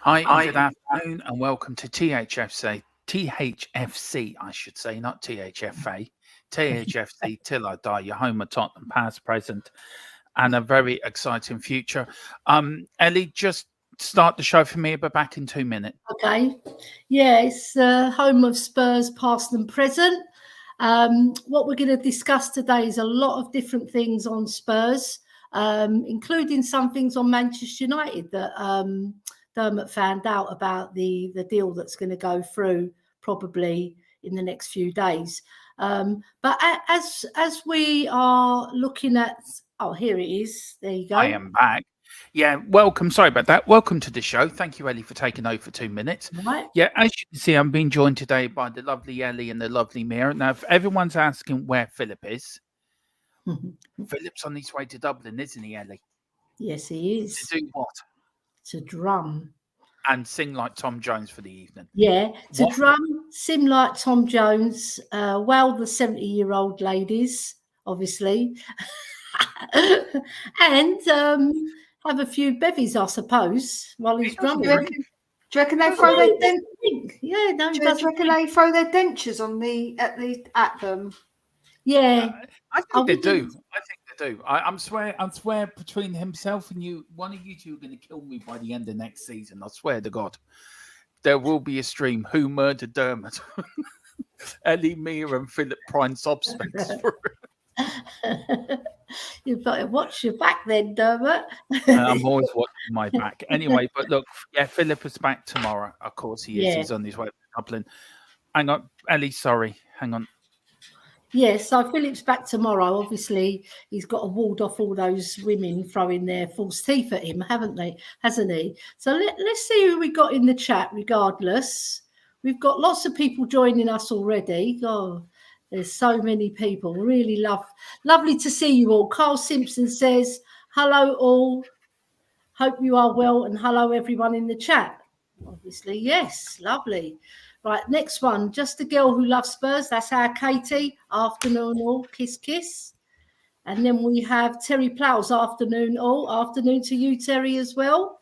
Hi, good afternoon, and welcome to THFC, I should say, not THFA, THFC Till I Die, your home of Tottenham, past, present, and a very exciting future. Ellie, just start the show for me, but back in 2 minutes. Okay. Yeah, it's home of Spurs, past and present. What we're going to discuss today is a lot of different things on Spurs, including some things on Manchester United that Dermot found out about the deal that's going to go through probably in the next few days. But as we are looking at, oh, here it is. There you go. I am back. Yeah, welcome. Sorry about that. Welcome to the show. Thank you, Ellie, for taking over for 2 minutes. Right. Yeah, as you can see, I'm being joined today by the lovely Ellie and the lovely Mira. Now, if everyone's asking where Philip is, Philip's on his way to Dublin, isn't he, Ellie? Yes, he is. To do what? To drum. And sing like Tom Jones for the evening. Yeah, to drum, sing like Tom Jones, wow the 70-year-old ladies, obviously, and have a few bevies, I suppose, while he's drumming. Do you reckon they throw their dentures? Yeah, no. Do you reckon they throw their dentures on at them? Yeah, I think they do. I think they do. I swear between himself and you, one of you two are going to kill me by the end of next season. I swear to God, there will be a stream. Who murdered Dermot? Ellie, Mia, and Philip Prime suspects. You better watch your back then, Dermot. I'm always watching my back. Anyway, but look, yeah, Philip is back tomorrow. Of course he is. Yeah. He's on his way to Dublin. Hang on, Ellie, sorry. Hang on. Yes, so Philip's back tomorrow. Obviously, he's got to ward off all those women throwing their false teeth at him, hasn't he? So let's see who we got in the chat regardless. We've got lots of people joining us already. Oh, there's so many people. Really lovely to see you all. Carl Simpson says, hello all. Hope you are well, and hello everyone in the chat. Obviously, yes, lovely. Right, next one. Just a girl who loves Spurs. That's our Katie. Afternoon all. Kiss, kiss. And then we have Terry Plough's afternoon all. Afternoon to you, Terry, as well.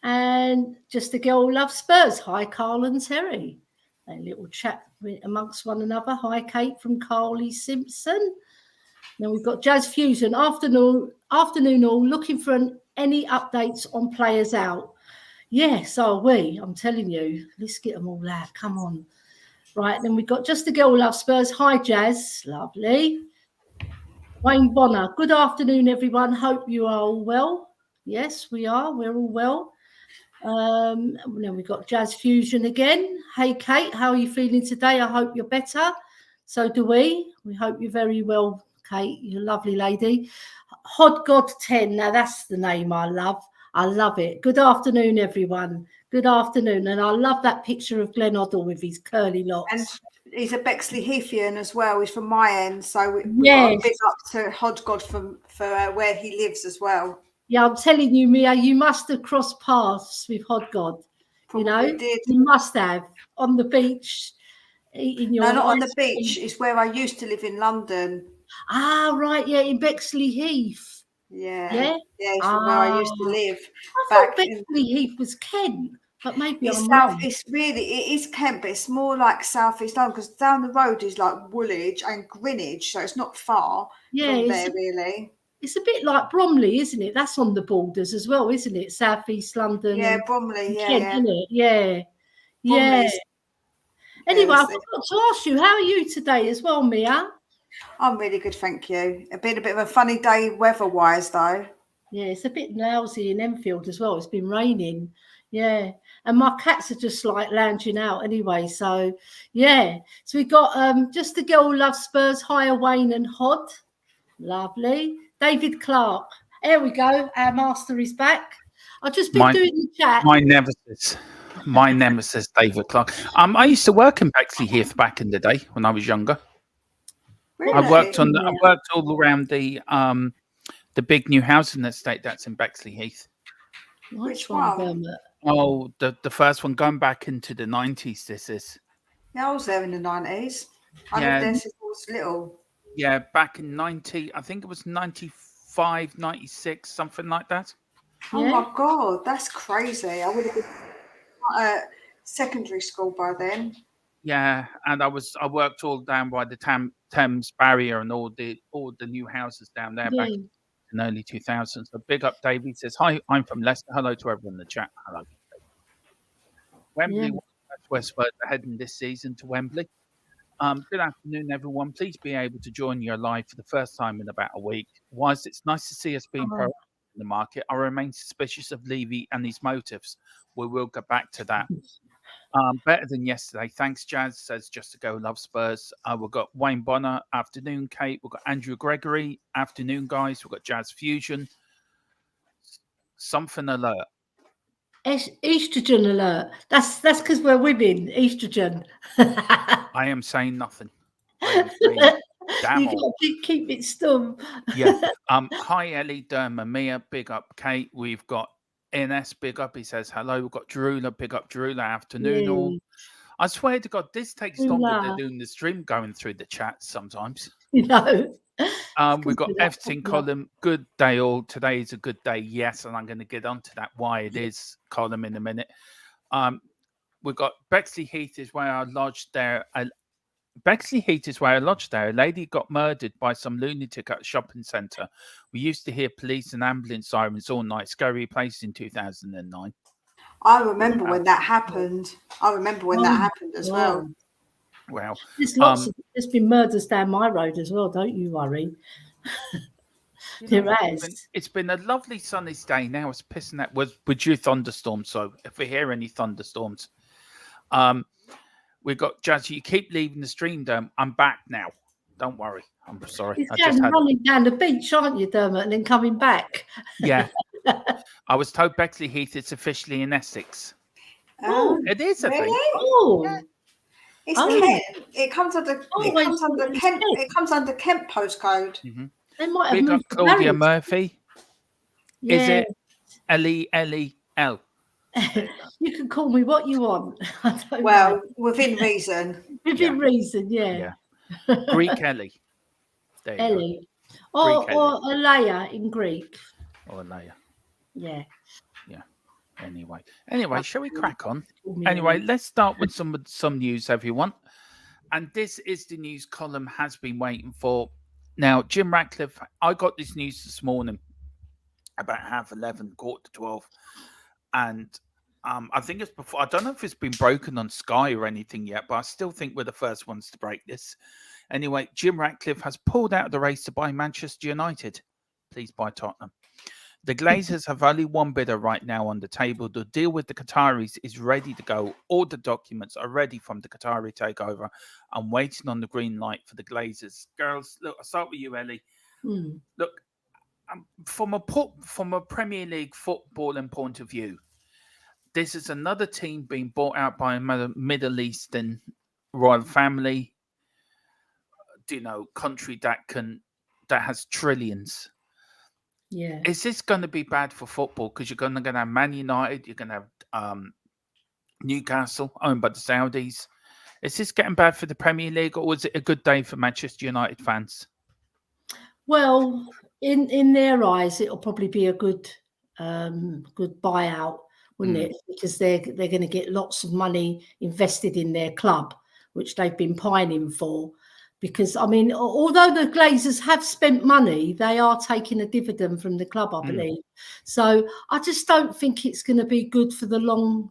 And just a girl who loves Spurs. Hi, Carl and Terry. A little chat amongst one another. Hi, Kate from Carly Simpson. Then we've got Jazz Fusion. Afternoon all. Looking for any updates on players out. Yes, are we? I'm telling you. Let's get them all out. Come on. Right, then we've got Just a Girl Who Loves Spurs. Hi, Jazz. Lovely. Wayne Bonner. Good afternoon, everyone. Hope you are all well. Yes, we are. We're all well. And then we've got Jazz Fusion again. Hey, Kate, how are you feeling today? I hope you're better. So do we. We hope you're very well, Kate. You're a lovely lady. Hod God 10. Now, that's the name I love. I love it. Good afternoon, everyone. Good afternoon. And I love that picture of Glenn Hoddle with his curly locks. And he's a Bexley Heathian as well. He's from my end. So we've got a big up to Hodgod for where he lives as well. Yeah, I'm telling you, Mia, you must have crossed paths with Hodgod. You know, you must have on the beach eating No, your not on the ice cream? beach. It's where I used to live in London. Ah, right, yeah, in Bexley Heath. Yeah, Yeah. it's from where I used to live. I thought Bexley Heath was Kent, but maybe It's I'm south. wrong. It is Kent, but it's more like southeast London because down the road is like Woolwich and Greenwich, so it's not far from there really. It's a bit like Bromley, isn't it? That's on the borders as well, isn't it? Southeast London. Yeah, and Bromley. Kent, Yeah. isn't it? Yeah. Bromley's, Anyway, I forgot to ask you, how are you today as well, Mia? I'm really good, thank you. It's been a bit of a funny day weather-wise, though. Yeah, it's a bit lousy in Enfield as well. It's been raining. Yeah. And my cats are just like lounging out anyway. So, yeah. So we got Just the Girl Loves Spurs, Higher Wayne and Hod. Lovely. David Clark. There we go. Our master is back. I've just been doing the chat. My nemesis, David Clark. I used to work in Bexley Heath back in the day when I was younger. Really? I worked all around the big new housing estate that's in Bexley Heath. Which one? Oh, the first one going back into the 90s. This is. Yeah, I was there in the 90s. I lived there since I was little. Yeah, back in 90, I think it was 95, 96, something like that. Oh my God, that's crazy. I would have been at secondary school by then. Yeah, and I worked all down by the Thames barrier and all the new houses down there back in the early 2000s. So big up, Davey says, hi, I'm from Leicester. Hello to everyone in the chat. Hello. Wembley, West Spurs are heading this season to Wembley. Good afternoon, everyone. Please be able to join you live for the first time in about a week. Whilst it's nice to see us being proactive in the market, I remain suspicious of Levy and his motives. We will get back to that. Better than yesterday. Thanks, Jazz, says Just to Go Love Spurs. We've got Wayne Bonner, afternoon, Kate. We've got Andrew Gregory, afternoon, guys. We've got Jazz Fusion. Something alert. Estrogen alert. That's because we're women. Estrogen. I am saying nothing. I am saying damn. You got to keep it stum. Yeah. Hi, Ellie, Derma, Mia. Big up, Kate. We've got NS. Big up. He says hello. We've got Drula. Big up, Drula. Afternoon, all. I swear to God, this takes longer than doing the stream going through the chat sometimes. You know. We've got everything column. Good day, all. Today is a good day. Yes, and I'm going to get onto that why it is column in a minute. We've got Bexley Heath is where I lodged there. Bexley Heath is where I lodged there. A lady got murdered by some lunatic at a shopping centre. We used to hear police and ambulance sirens all night. Scary place in 2009. I remember when that happened. I remember when that happened as well. Wow. There's been murders down my road as well, don't you worry. It's been a lovely sunny day. Now it's pissing out with due thunderstorms. So if we hear any thunderstorms, we've got Jazz. You keep leaving the stream, Derm. I'm back now. Don't worry. I'm sorry. Running down the beach, aren't you, Dermot, and then coming back? Yeah. I was told Bexley Heath is officially in Essex. Oh, it is a really? thing. Oh. Yeah. It's Kent. It comes under Kent. It comes under Kent postcode. Mm-hmm. They might have Big up Claudia Murphy. Yeah. Is it L-E-L-E-L? You can call me what you want. Within reason. Within reason, yeah. Greek Ellie. Ellie. Or Alea in Greek. Or Alea. Yeah. Yeah. Anyway, shall we crack on? Anyway, let's start with some news, everyone. And this is the news column has been waiting for. Now, Jim Ratcliffe, I got this news this morning about 11:30, 11:45. And I think it's before. I don't know if it's been broken on Sky or anything yet, but I still think we're the first ones to break this. Anyway, Jim Ratcliffe has pulled out of the race to buy Manchester United. Please buy Tottenham. The Glazers have only one bidder right now on the table. The deal with the Qataris is ready to go. All the documents are ready from the Qatari takeover. I'm waiting on the green light for the Glazers. Girls, look, I'll start with you, Ellie. Look, from a Premier League footballing point of view, this is another team being bought out by a Middle Eastern royal family, country that has trillions. Yeah. Is this going to be bad for football? Because you're going to have Man United, you're going to have Newcastle, owned by the Saudis. Is this getting bad for the Premier League, or was it a good day for Manchester United fans? Well, in their eyes, it'll probably be a good buyout, wouldn't it? Because they're going to get lots of money invested in their club, which they've been pining for. Because, I mean, although the Glazers have spent money, they are taking a dividend from the club, I believe. So I just don't think it's going to be good for the long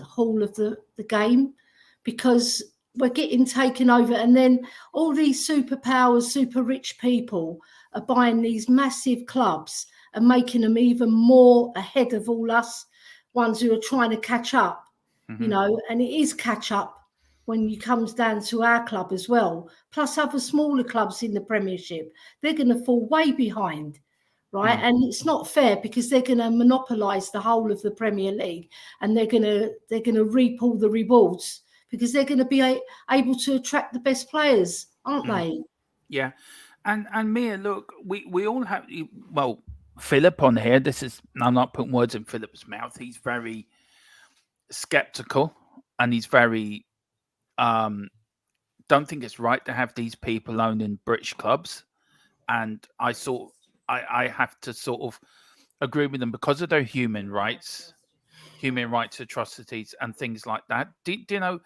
haul of the game, because we're getting taken over. And then all these superpowers, super rich people are buying these massive clubs and making them even more ahead of all us ones who are trying to catch up, you know, and it is catch up when it comes down to our club as well, plus other smaller clubs in the Premiership. They're going to fall way behind, right? And it's not fair, because they're going to monopolise the whole of the Premier League, and they're going to reap all the rewards, because they're going to be able to attract the best players, aren't they? Yeah. And Mia, look, we all have, well, Philip on here, I'm not putting words in Philip's mouth. He's very skeptical, and he's very, don't think it's right to have these people owning British clubs. And I have to sort of agree with them because of their human rights atrocities and things like that. Do you know,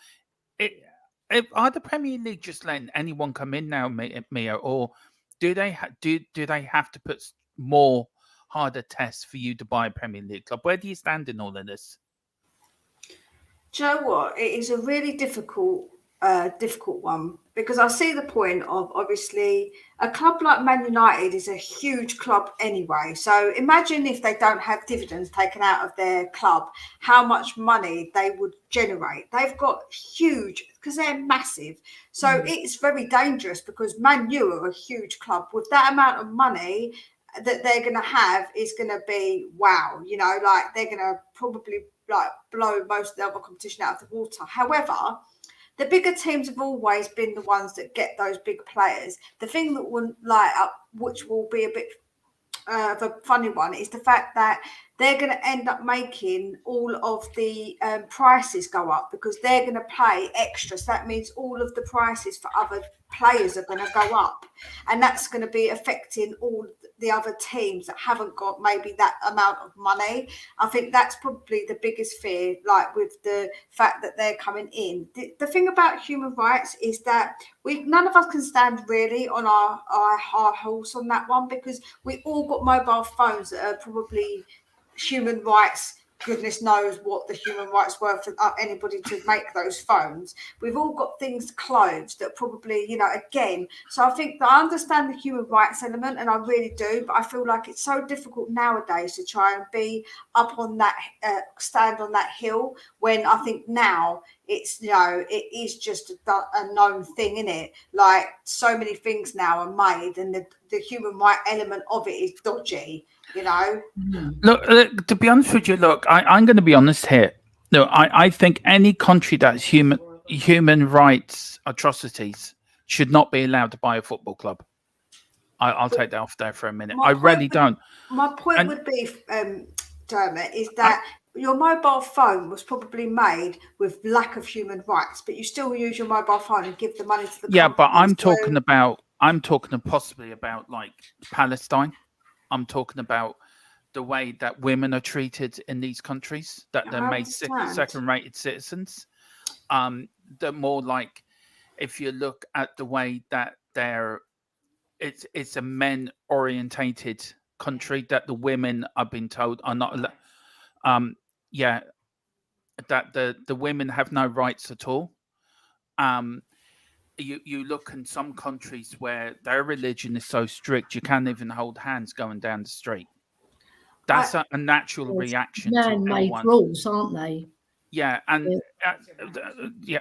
are the Premier League just letting anyone come in now, Mia, or do they do they have to put more harder tests for you to buy a Premier League club? Where do you stand in all of this? Do you know what? It is a really difficult one, because I see the point of, obviously, a club like Man United is a huge club anyway. So imagine if they don't have dividends taken out of their club, how much money they would generate. They've got huge, because they're massive. So it's very dangerous, because Man U are a huge club. With that amount of money that they're going to have, is going to be wow. You know, like, they're going to probably like blow most of the other competition out of the water. However, the bigger teams have always been the ones that get those big players. The thing that will light up, which will be a bit of a funny one, is the fact that they're going to end up making all of the prices go up, because they're going to pay extra. So that means all of the prices for other players are going to go up, and that's going to be affecting all the other teams that haven't got maybe that amount of money. I think that's probably the biggest fear, like with the fact that they're coming in. The thing about human rights is that none of us can stand really on our horse on that one, because we all got mobile phones that are probably human rights. Goodness knows what the human rights were for anybody to make those phones. We've all got things, clothes that probably, you know, again. So I think that I understand the human rights element, and I really do, but I feel like it's so difficult nowadays to try and be up on that, stand on that hill, when I think now it's, you know, it is just a known thing, isn't it? Like, so many things now are made, and the human right element of it is dodgy. You know, look, to be honest with you, look, I'm going to be honest here. No, I think any country that's human rights atrocities should not be allowed to buy a football club. I'll take that off there for a minute. I really don't. My point would be, Dermot, is that your mobile phone was probably made with lack of human rights, but you still use your mobile phone and give the money to the yeah. But I'm talking possibly about like Palestine. I'm talking about the way that women are treated in these countries, that they're made second-rated citizens. They're more like, if you look at the way that it's a men-orientated country, that the women are being told are not, that the women have no rights at all. You look in some countries where their religion is so strict, you can't even hold hands going down the street. That's a natural reaction to man-made rules, aren't they? Yeah, and yeah.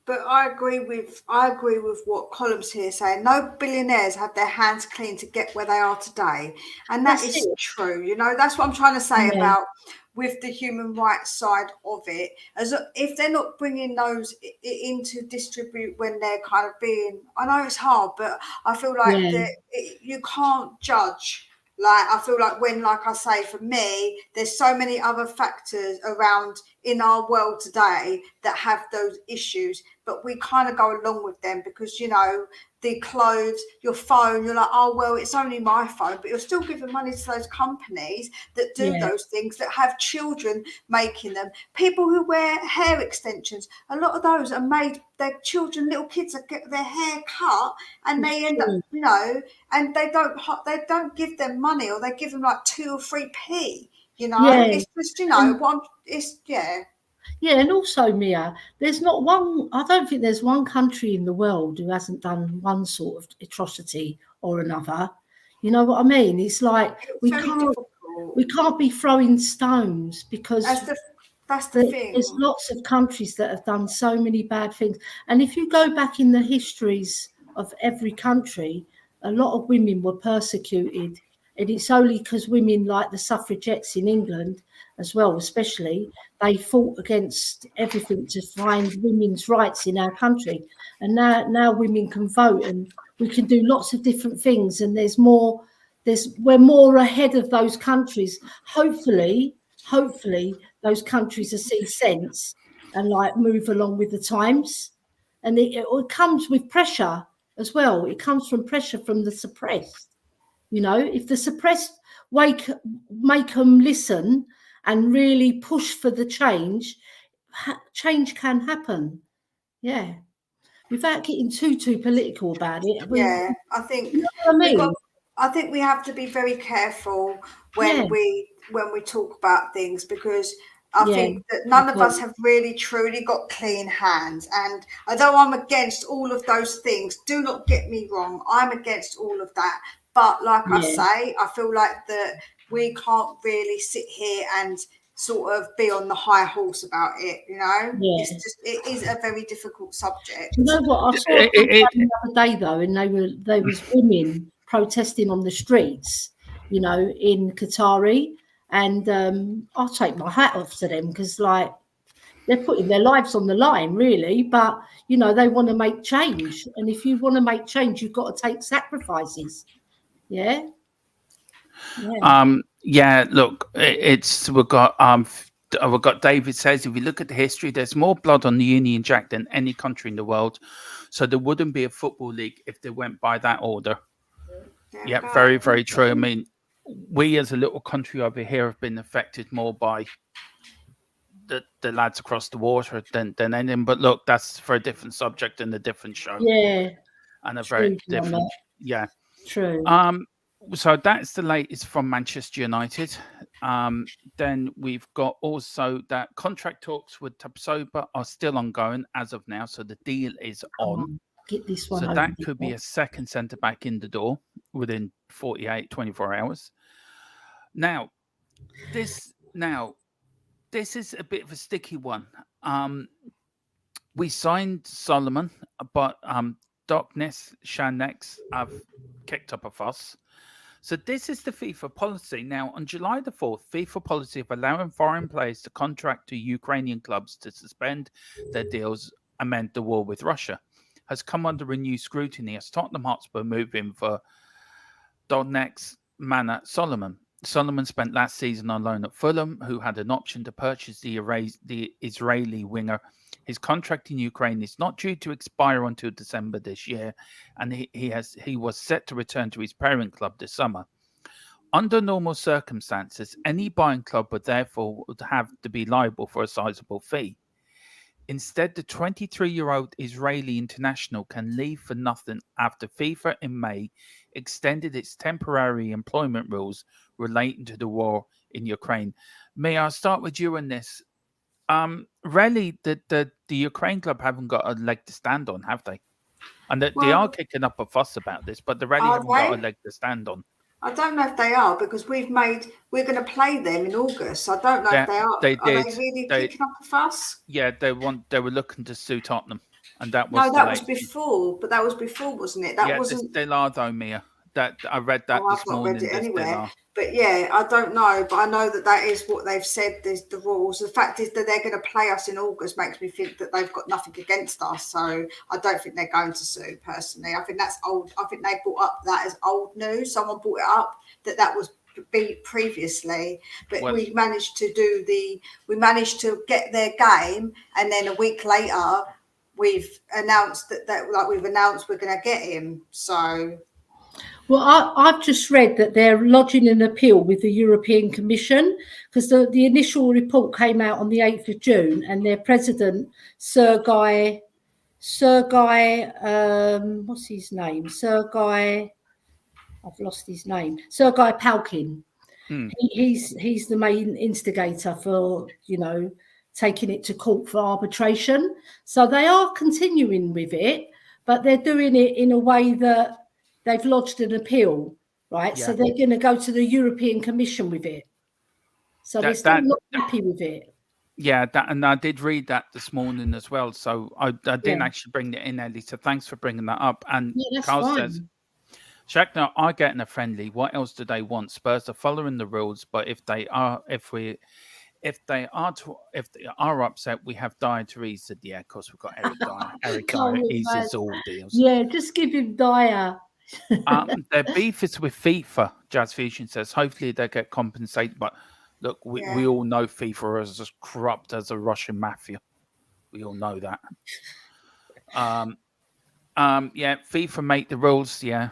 But I agree with what Column's here saying. No billionaires have their hands clean to get where they are today, and that is true. You know, that's what I'm trying to say about with the human rights side of it. As if they're not bringing those in to distribute when they're kind of being. I know it's hard, but I feel like you can't judge Like, I feel like when, like I say, for me, there's so many other factors around in our world today that have those issues, but we kind of go along with them because, you know, the clothes, your phone, you're like, oh, well, it's only my phone, but you're still giving money to those companies that do those things, that have children making them. People who wear hair extensions, a lot of those are made, their children, little kids get their hair cut and they end up, you know, and they don't give them money, or they give them like 2 or 3p, you know. It's just, you know, Yeah, and also, Mia, there's not one, I don't think there's one country in the world who hasn't done one sort of atrocity or another. You know what I mean? It's like we can't be throwing stones, because that's the thing. There's lots of countries that have done so many bad things. And if you go back in the histories of every country, a lot of women were persecuted. And it's only because women, like the suffragettes in England as well, especially, they fought against everything to find women's rights in our country. And now women can vote, and we can do lots of different things. And we're more ahead of those countries. Hopefully those countries will see sense and like move along with the times. And it comes with pressure as well. It comes from pressure from the suppressed. You know, if the suppressed make them listen and really push for the change, change can happen. Yeah, without getting too political about it. I think, you know what I mean? I think we have to be very careful when we talk about things, because I think that none of us have really truly got clean hands. And although I'm against all of those things, do not get me wrong, I'm against all of that. But like I say, I feel like that we can't really sit here and sort of be on the high horse about it, you know. It is a very difficult subject. You know what, I saw the other day though, and there was women protesting on the streets, you know, in Qatari, and I'll take my hat off to them, because like they're putting their lives on the line, really. But you know, they want to make change, and if you want to make change, you've got to take sacrifices. Look, we've got David says, if you look at the history, there's more blood on the Union Jack than any country in the world, so there wouldn't be a football league if they went by that order. Very, very true. I mean, we as a little country over here have been affected more by the lads across the water than anything. But look, that's for a different subject and a different show. And a very different. True. So that's the latest from Manchester United. Then we've got also that contract talks with HOTSPUR are still ongoing as of now. So the deal is on. Get this one. So that could be a second centre back in the door within 24 hours. Now, this is a bit of a sticky one. We signed Solomon, but Doknes Shanex have kicked up a fuss. So this is the FIFA policy. Now, on July the 4th, FIFA policy of allowing foreign players to contract to Ukrainian clubs to suspend their deals amid the war with Russia has come under renewed scrutiny as Tottenham Hotspur move in for Donetsk Mana Solomon. Solomon spent last season on loan at Fulham, who had an option to purchase the Israeli winger. His contract in Ukraine is not due to expire until December this year, and he was set to return to his parent club this summer. Under normal circumstances, any buying club would therefore have to be liable for a sizable fee. Instead, the 23-year-old Israeli international can leave for nothing after FIFA in May extended its temporary employment rules relating to the war in Ukraine. May I start with you on this? Really, the Ukraine club haven't got a leg to stand on, have they? And they are kicking up a fuss about this, but they really haven't got a leg to stand on. I don't know if they are, because we're going to play them in August. I don't know if they are. Are they really kicking up a fuss? Yeah, they were looking to sue Tottenham, and that was that was before. But that was before, wasn't it? That wasn't. They are though, Mia. That I read that I've this not morning. read it There still anywhere. are. But yeah, I don't know. But I know that is what they've said. There's the rules. The fact is that they're going to play us in August makes me think that they've got nothing against us. So I don't think they're going to sue. Personally, I think that's old. I think they brought up that as old news. Someone brought it up that was previously, but we managed to get their game, and then a week later, we've announced that we're going to get him. So. Well, I've just read that they're lodging an appeal with the European Commission because the initial report came out on the 8th of June, and their president, Sir Guy, what's his name? I've lost his name. Sir Guy Palkin. He's the main instigator for, taking it to court for arbitration. So they are continuing with it, but they're doing it in a way that they've lodged an appeal, right? Yeah. So they're going to go to the European Commission with it. So they're still not happy with it. Yeah, and I did read that this morning as well. So I didn't actually bring it in, Ellie. So thanks for bringing that up. And Carl says, Shackner are getting a friendly. What else do they want? Spurs are following the rules, but if they are upset, we have Dyer to ease it. Yeah, of course we've got Eric Dyer. Eric Dyer eases all deals. Yeah, just give him Dyer. Their beef is with FIFA. Jazz Fusion says hopefully they get compensated, but look, we all know FIFA is as corrupt as a Russian mafia. We all know that. FIFA make the rules. Yeah.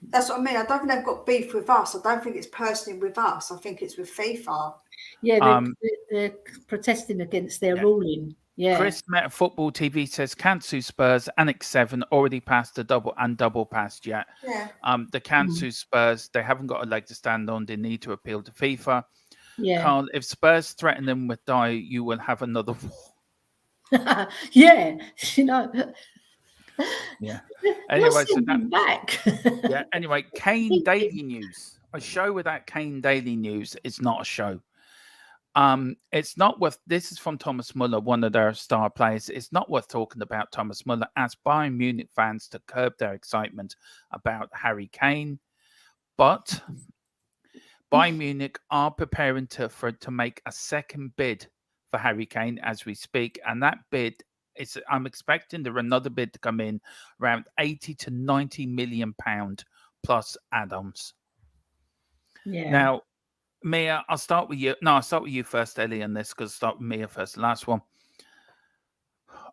That's what I mean. I don't think they've got beef with us. I don't think it's personally with us. I think it's with FIFA. Yeah, they're protesting against their ruling. Yeah. Chris Meta Football TV says Kansu Spurs Annex 7 already passed the double passed yet. Yeah. The Kansu Spurs, they haven't got a leg to stand on. They need to appeal to FIFA. Yeah. Carl, if Spurs threaten them with Dyer, you will have another war. Yeah. Yeah. Anyway, so back. Yeah. Anyway, Kane Daily News. A show without Kane Daily News is not a show. It's not worth. This is from Thomas Muller, one of their star players. It's not worth talking about Thomas Muller as Bayern Munich fans to curb their excitement about Harry Kane, but Bayern Munich are preparing to make a second bid for Harry Kane as we speak, and that bid. I'm expecting there another bid to come in around 80 to 90 million pound plus add-ons. Yeah. Now, Mia, I'll start with you. No, I'll start with you first, Ellie, on this because I'll start with Mia first. The last one.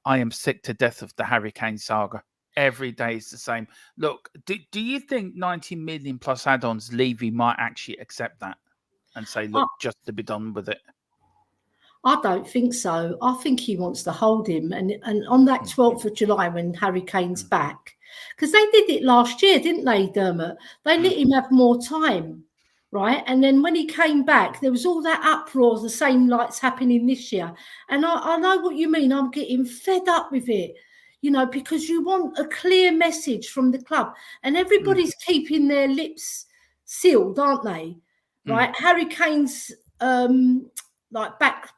I am sick to death of the Harry Kane saga. Every day is the same. Look, do you think 90 million plus add-ons, Levy might actually accept that and say, look, just to be done with it? I don't think so. I think he wants to hold him. And on that 12th of July, when Harry Kane's back, because they did it last year, didn't they, Dermot? They let him have more time, right? And then when he came back, there was all that uproar, the same likes happening this year. And I know what you mean. I'm getting fed up with it, because you want a clear message from the club. And everybody's keeping their lips sealed, aren't they? Right? Harry Kane's...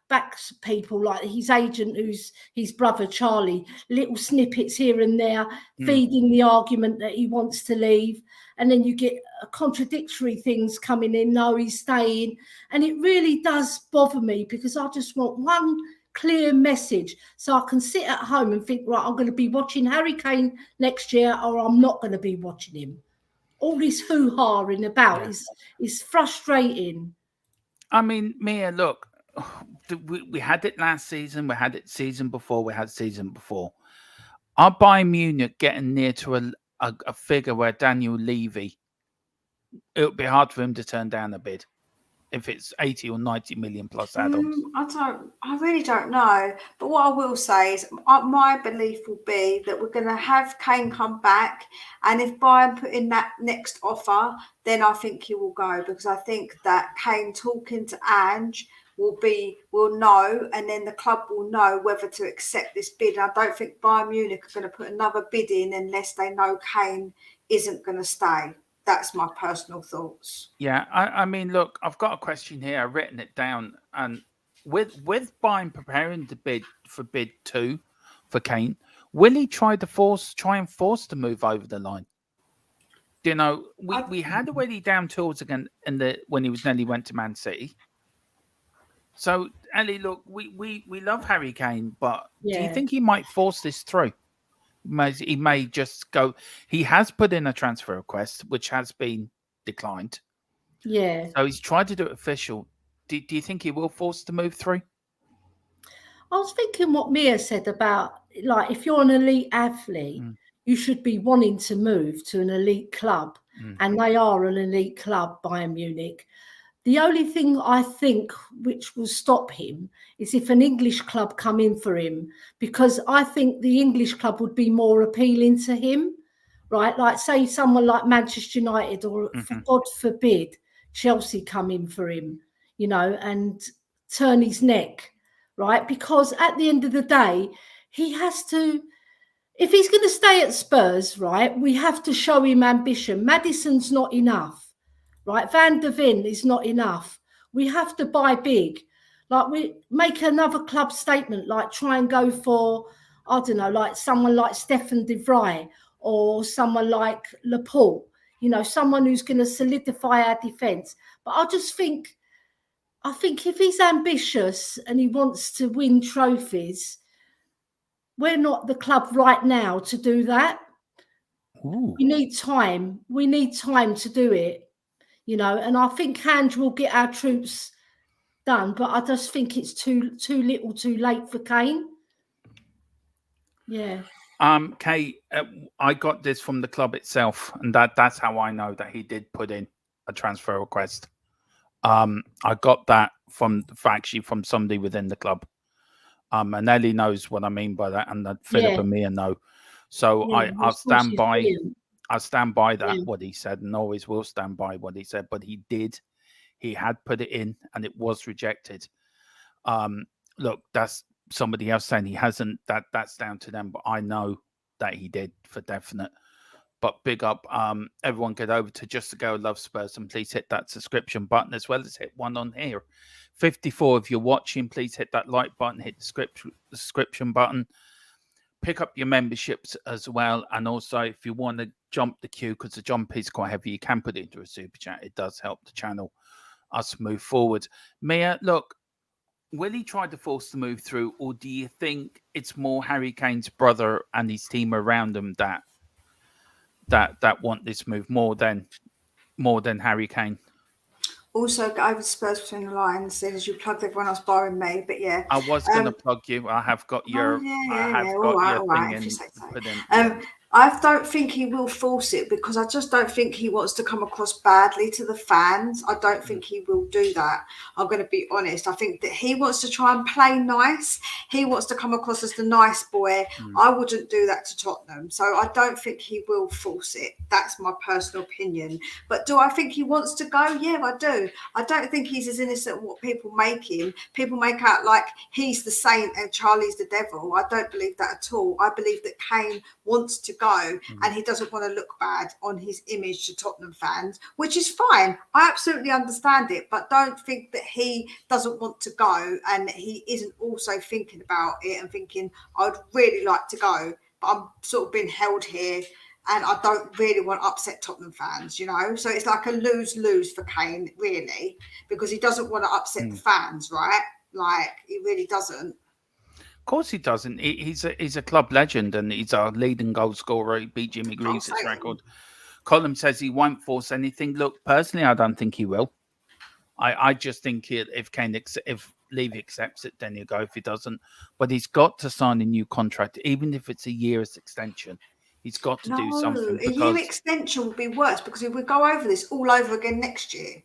backs people like his agent, who's his brother Charlie, little snippets here and there, feeding the argument that he wants to leave. And then you get contradictory things coming in. No, he's staying. And it really does bother me because I just want one clear message so I can sit at home and think, right, I'm going to be watching Harry Kane next year or I'm not going to be watching him. All this hoo-ha-ing about is frustrating. I mean, Mia, look, we had it last season. We had it season before. We had season before. Are Bayern Munich getting near to a figure where Daniel Levy, it would be hard for him to turn down a bid if it's 80 or 90 million plus add-ons? I really don't know. But what I will say is my belief will be that we're going to have Kane come back. And if Bayern put in that next offer, then I think he will go, because I think that Kane talking to Ange will know, and then the club will know whether to accept this bid. And I don't think Bayern Munich are going to put another bid in unless they know Kane isn't going to stay. That's my personal thoughts. Yeah, I mean, look, I've got a question here. I've written it down, and with Bayern preparing the bid for bid 2 for Kane, will he try and force the move over the line? You know, we had already down tools again when he was nearly went to Man City. So, Ellie, look, we love Harry Kane, but do you think he might force this through? He may just go. He has put in a transfer request, which has been declined. Yeah. So he's tried to do it official. Do you think he will force the move through? I was thinking what Mia said about, like, if you're an elite athlete, you should be wanting to move to an elite club. And they are an elite club, Bayern Munich. The only thing I think which will stop him is if an English club come in for him, because I think the English club would be more appealing to him, right? Like, say someone like Manchester United, or for God forbid, Chelsea come in for him, you know, and turn his neck, right? Because at the end of the day, he has to, if he's going to stay at Spurs, right, we have to show him ambition. Maddison's not enough. Right, Van der Ven is not enough. We have to buy big. Like, we make another club statement, like try and go for, I don't know, like someone like Stefan de Vrij or someone like Laporte, you know, someone who's going to solidify our defence. But I think if he's ambitious and he wants to win trophies, we're not the club right now to do that. Ooh. We need time. We need time to do it. You know, and I think Hange will get our troops done, but I just think it's too little, too late for Kane. Yeah. Kate, I got this from the club itself, and that's how I know that he did put in a transfer request. I got that from somebody within the club. And Ellie knows what I mean by that, and that Philip and Mia know. So I'll stand by. Brilliant. I stand by that, what he said, and always will stand by what he said. But he had put it in, and it was rejected. Look, that's somebody else saying he hasn't. That's down to them. But I know that he did for definite. But big up, everyone get over to Just to Go Love Spurs, and please hit that subscription button as well as hit one on here. 54, if you're watching, please hit that like button, hit the subscription button. Pick up your memberships as well. And also, if you want to jump the queue, because the jump is quite heavy, you can put it into a super chat. It does help the channel, us move forward. Mia, look, will he try to force the move through, or do you think it's more Harry Kane's brother and his team around him that want this move more than Harry Kane? Also, get over Spurs between the lines, seeing as you plugged everyone else barring me. But yeah, I was going to plug you. I have got your thing. I don't think he will force it, because I just don't think he wants to come across badly to the fans. I don't think he will do that. I'm going to be honest. I think that he wants to try and play nice. He wants to come across as the nice boy. I wouldn't do that to Tottenham. So I don't think he will force it. That's my personal opinion. But do I think he wants to go? Yeah, I do. I don't think he's as innocent as what people make him. People make out like he's the saint and Charlie's the devil. I don't believe that at all. I believe that Kane wants to go, and he doesn't want to look bad on his image to Tottenham fans, which is fine. I absolutely understand it, but don't think that he doesn't want to go and he isn't also thinking about it and thinking, I'd really like to go, but I'm sort of being held here and I don't really want to upset Tottenham fans, you know? So it's like a lose-lose for Kane, really, because he doesn't want to upset the fans, right? Like, he really doesn't. Of course he doesn't. He's a club legend, and he's our leading goal scorer. He beat Jimmy Greaves' record. Colin says he won't force anything. Look, personally, I don't think he will. I just think if Levy accepts it, then he'll go. If he doesn't, but he's got to sign a new contract, even if it's a year's extension. He's got to do something. A year extension would be worse, because if we go over this all over again next year.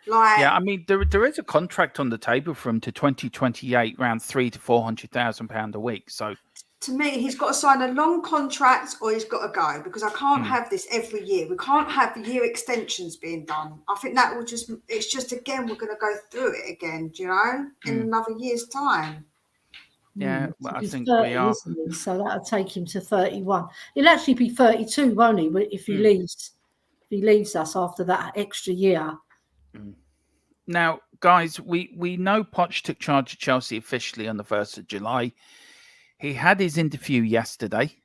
Yeah, I mean, there is a contract on the table for him to 2028, around £300,000 to £400,000 a week. So, to me, he's got to sign a long contract, or he's got to go, because I can't have this every year. We can't have year extensions being done. I think that will it's just, again, we're going to go through it again, do you know, in another year's time. Yeah, well, I think 30, we are. So that'll take him to 31. He'll actually be 32, won't he? If he leaves, us after that extra year. Now, guys, we know Poch took charge of Chelsea officially on the 1st of July. He had his interview yesterday.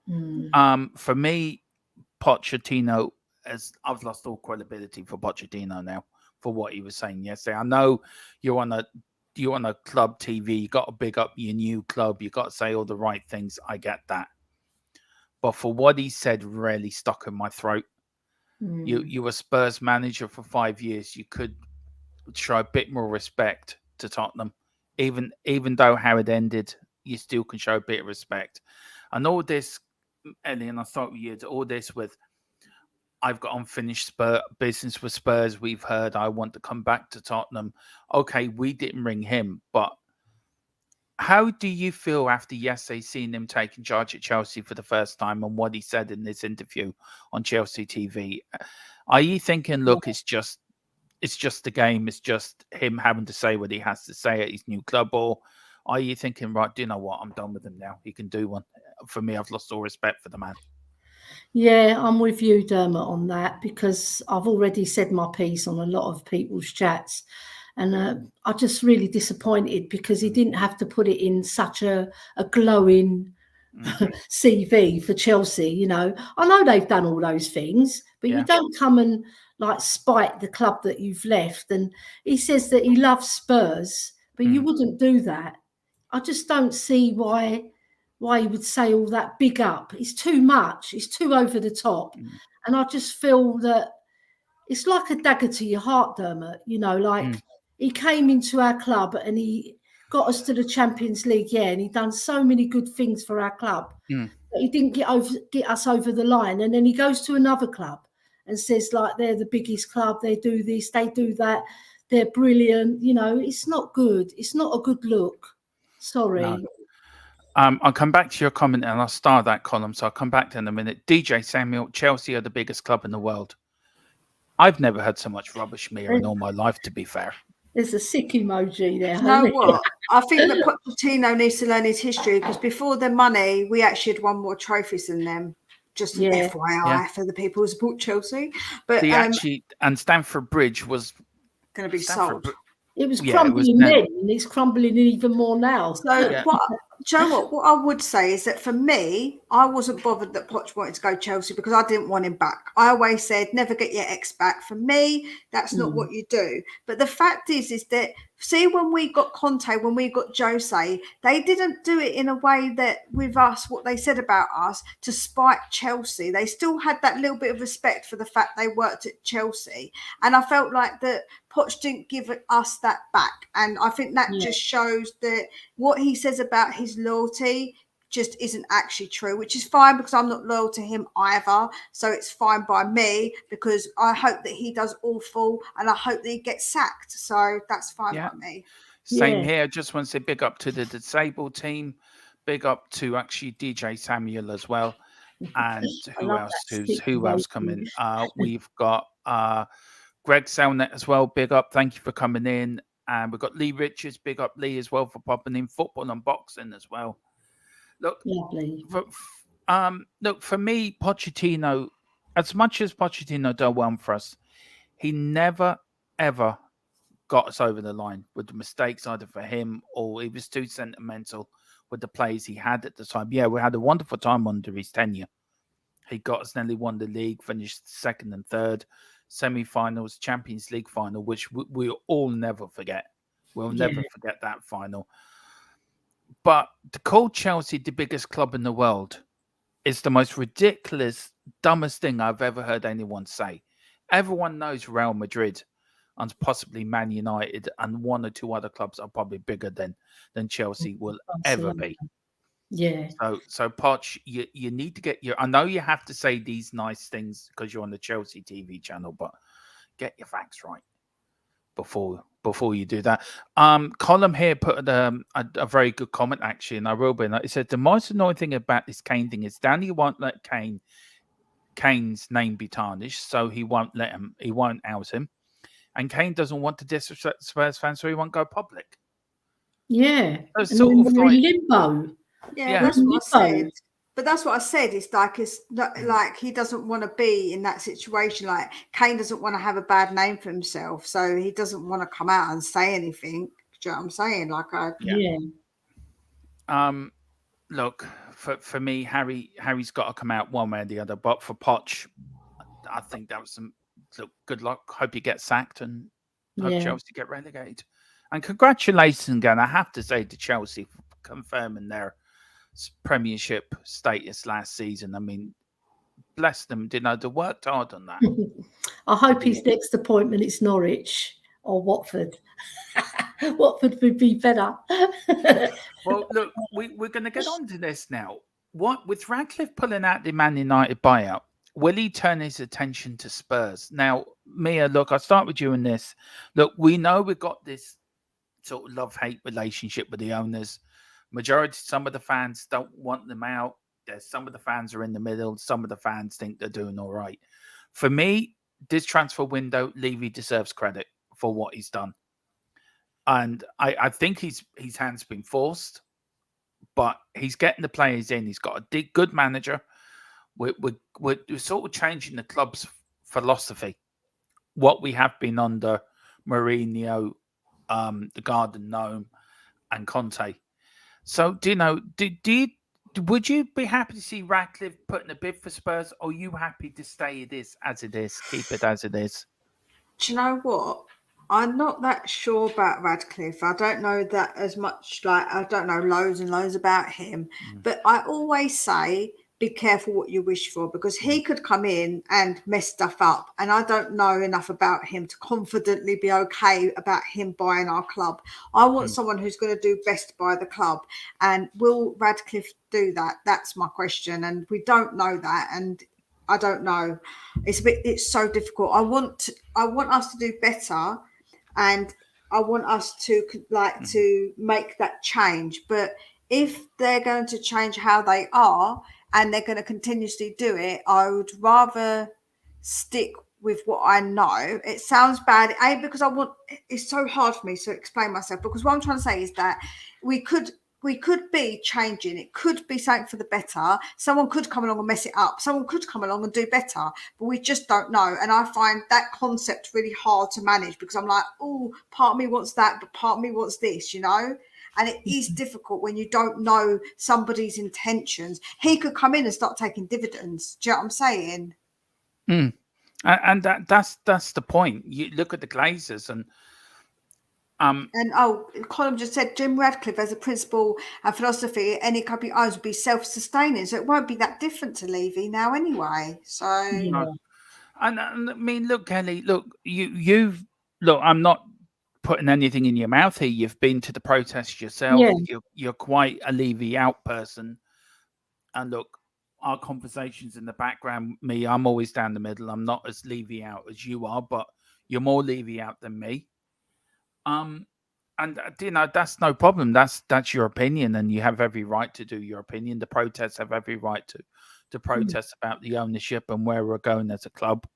For me, Pochettino I've lost all credibility for Pochettino now for what he was saying yesterday. I know you're on a club TV, you got to big up your new club, you got to say all the right things. I get that, but for what he said, really stuck in my throat. You were Spurs manager for 5 years. You could show a bit more respect to Tottenham, even though how it ended. You still can show a bit of respect, and all this, Ellie, and I thought you had all this with. I've got unfinished business with Spurs. We've heard I want to come back to Tottenham. Okay, we didn't ring him, but how do you feel after yesterday seeing him taking charge at Chelsea for the first time and what he said in this interview on Chelsea TV? Are you thinking, look, it's just the game, it's just him having to say what he has to say at his new club, or are you thinking, right, do you know what? I'm done with him now. He can do one. For me, I've lost all respect for the man. Yeah, I'm with you, Dermot, on that, because I've already said my piece on a lot of people's chats. And I'm just really disappointed because he didn't have to put it in such a glowing CV for Chelsea. You know, I know they've done all those things, but you don't come and like spite the club that you've left. And he says that he loves Spurs, but you wouldn't do that. I just don't see why he would say all that big up. It's too much. It's too over the top. And I just feel that it's like a dagger to your heart, Dermot. You know, like he came into our club and he got us to the Champions League, and he done so many good things for our club. But he didn't get us over the line. And then he goes to another club and says, like, they're the biggest club. They do this, they do that. They're brilliant. You know, it's not good. It's not a good look. Sorry. No. I'll come back to your comment and I'll start that column. So I'll come back to it in a minute. DJ Samuel, Chelsea are the biggest club in the world. I've never heard so much rubbish me in all my life, to be fair. There's a sick emoji there. You know what? I think that Pochettino needs to learn his history, because before the money, we actually had won more trophies than them. Just an FYI for the people who support Chelsea. But and Stamford Bridge was going to be sold. It was crumbling then, and it's crumbling even more now. So do you know what I would say is that for me, I wasn't bothered that Poch wanted to go Chelsea because I didn't want him back. I always said, never get your ex back. For me, that's not what you do. But the fact is that, see, when we got Conte, when we got Jose, they didn't do it in a way that with us, what they said about us, to spite Chelsea. They still had that little bit of respect for the fact they worked at Chelsea. And I felt like that Poch didn't give us that back. And I think that just shows that what he says about his loyalty just isn't actually true, which is fine because I'm not loyal to him either. So it's fine by me, because I hope that he does awful and I hope that he gets sacked. So that's fine by me. Same here. Just want to say big up to the disabled team. Big up to actually DJ Samuel as well. And who else coming? We've got Greg Selnet as well. Big up. Thank you for coming in. And we've got Lee Richards. Big up Lee as well for popping in. Football and boxing as well. Look, for me, Pochettino, as much as Pochettino done well for us, he never, ever got us over the line with the mistakes either for him or he was too sentimental with the players he had at the time. Yeah, we had a wonderful time under his tenure. He got us, nearly won the league, finished second and third, semi-finals, Champions League final, which we'll all never forget. We'll never forget that final. But to call Chelsea the biggest club in the world is the most ridiculous, dumbest thing I've ever heard anyone say. Everyone knows Real Madrid and possibly Man United and one or two other clubs are probably bigger than Chelsea will ever be. Yeah. So Poch, you need to get I know you have to say these nice things because you're on the Chelsea TV channel, but get your facts right before you do that. Column here put a very good comment actually, and I will be. It said the most annoying thing about this Kane thing is Danny won't let Kane's name be tarnished, so he won't out him. And Kane doesn't want to disrespect Spurs fans, so he won't go public. Yeah. So sort of like limbo. Yeah, that's what I said. But that's what I said. It's like he doesn't want to be in that situation. Like Kane doesn't want to have a bad name for himself, so he doesn't want to come out and say anything. Do you know what I'm saying? Look, for me, Harry's got to come out one way or the other. But for Poch, I think that was some good luck. Hope you get sacked and hope Chelsea get relegated. And congratulations again, I have to say, to Chelsea for confirming their Premiership status last season. I mean, bless them. They worked hard on that. I hope his next appointment is Norwich or Watford. Watford would be better. Well, look, we're going to get on to this now. What with Radcliffe pulling out the Man United buyout, will he turn his attention to Spurs? Now, Mia, look, I'll start with you in this. Look, we know we've got this sort of love-hate relationship with the owners. Some of the fans don't want them out. Some of the fans are in the middle. Some of the fans think they're doing all right. For me, this transfer window, Levy deserves credit for what he's done. And I think his hand's been forced, but he's getting the players in. He's got a good manager. We're sort of changing the club's philosophy. What we have been under Mourinho, the Garden Gnome, and Conte. So, would you be happy to see Radcliffe putting a bid for Spurs, or are you happy to stay as it is, keep it as it is? Do you know what? I'm not that sure about Radcliffe. I don't know that as much. I don't know loads and loads about him. But I always say, be careful what you wish for, because he could come in and mess stuff up. And I don't know enough about him to confidently be okay about him buying our club. I want someone who's going to do best by the club. And will Radcliffe do that? That's my question. And we don't know that. And I don't know. It's so difficult. I want us to do better. And I want us to to make that change. But if they're going to change how they are and they're going to continuously do it, I would rather stick with what I know. It sounds bad, because it's so hard for me to explain myself, because what I'm trying to say is that we could be changing. It could be something for the better. Someone could come along and mess it up. Someone could come along and do better, but we just don't know. And I find that concept really hard to manage, because I'm like, oh, part of me wants that, but part of me wants this, And it is difficult when you don't know somebody's intentions. He could come in and start taking dividends. Do you know what I'm saying? And that's the point. You look at the Glazers and Colin just said Jim Radcliffe as a principle and philosophy, any company owns will be self-sustaining, so it won't be that different to Levy now anyway. So, and I mean, look, Kelly, look, you've I'm not putting anything in your mouth here. You've been to the protest yourself. Yeah. You're quite a Levy out person, and look, our conversations in the background. I'm always down the middle. I'm not as Levy out as you are, but you're more Levy out than me. And that's no problem. That's your opinion, and you have every right to do your opinion. The protests have every right to protest about the ownership and where we're going as a club.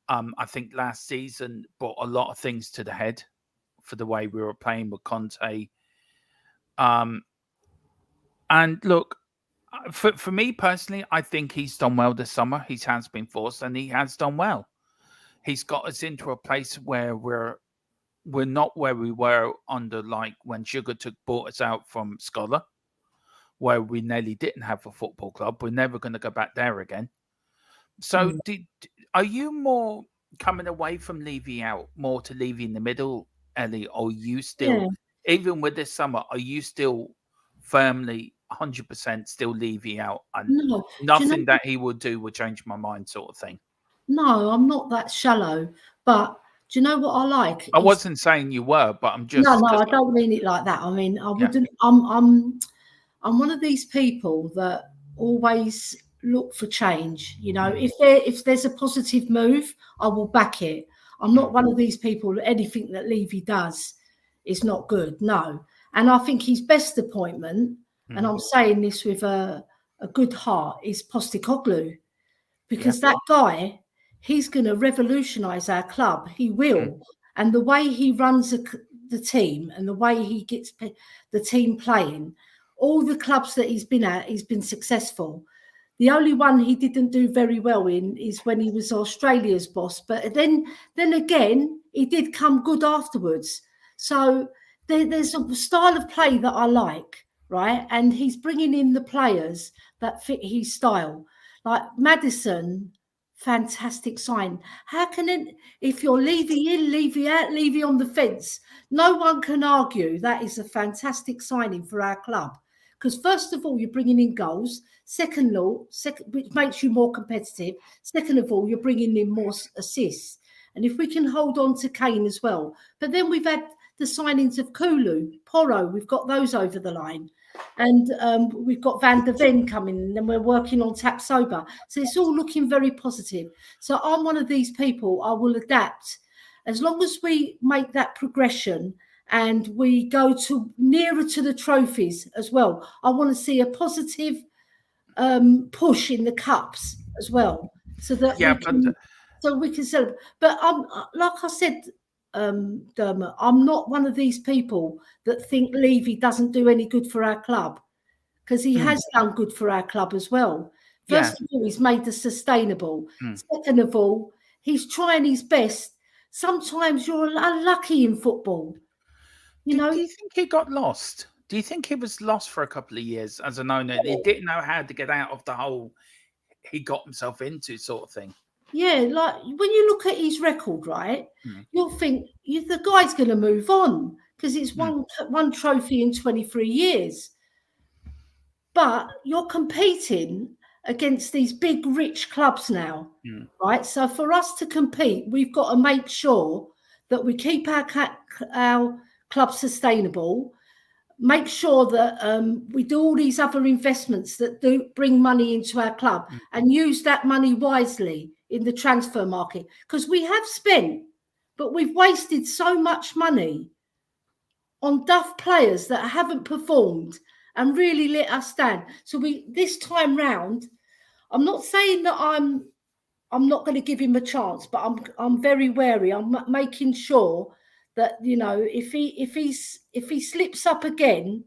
I think last season brought a lot of things to the head for the way we were playing with Conte. And look, for me personally, I think he's done well this summer. His hand's been forced, and he has done well. He's got us into a place where we're not where we were under, like when Sugar bought us out from Scholar, where we nearly didn't have a football club. We're never going to go back there again. So are you more coming away from Levy out, more to Levy in the middle, Ellie? Or are you still, even with this summer, are you still firmly 100% still Levy out, and nothing that he would do would change my mind, sort of thing? No, I'm not that shallow, but do you know what I like? I wasn't saying you were, but I'm just... No, I don't mean it like that. I mean, I wouldn't... I'm one of these people that always look for change. If there's a positive move, I will back it. I'm not one of these people that anything that Levy does is not good. No. And I think his best appointment, and I'm saying this with a good heart, is Postecoglou, because that guy... he's going to revolutionise our club. He will. And the way he runs the team and the way he gets the team playing, all the clubs that he's been at, he's been successful. The only one he didn't do very well in is when he was Australia's boss. But then again, he did come good afterwards. So there's a style of play that I like, right? And he's bringing in the players that fit his style. Like Maddison... fantastic sign. How can it, if you're Levy in, Levy out, Levy on the fence, no one can argue that is a fantastic signing for our club. Because first of all, you're bringing in goals. Second, which makes you more competitive. Second of all, you're bringing in more assists. And if we can hold on to Kane as well. But then we've had the signings of Kulu, Porro, we've got those over the line. And we've got Van der Ven coming in, and we're working on Tapsoba. So it's all looking very positive. So I'm one of these people, I will adapt. As long as we make that progression and we go to nearer to the trophies as well. I want to see a positive push in the cups as well, so that we can celebrate. But like I said, Dermot, I'm not one of these people that think Levy doesn't do any good for our club, because he has done good for our club as well. First of all, he's made us sustainable. Second of all, he's trying his best. Sometimes you're unlucky in football. Do you think he got lost? Do you think he was lost for a couple of years as an owner? He didn't know how to get out of the hole he got himself into, sort of thing. Yeah, like when you look at his record, right, you'll think the guy's going to move on because it's one trophy in 23 years. But you're competing against these big, rich clubs now, right? So for us to compete, we've got to make sure that we keep our club sustainable, make sure that we do all these other investments that do bring money into our club and use that money wisely in the transfer market. Because we have spent, but we've wasted so much money on duff players that haven't performed and really let us down. So this time round, I'm not saying that I'm not going to give him a chance, but I'm very wary. I'm making sure that, if he slips up again,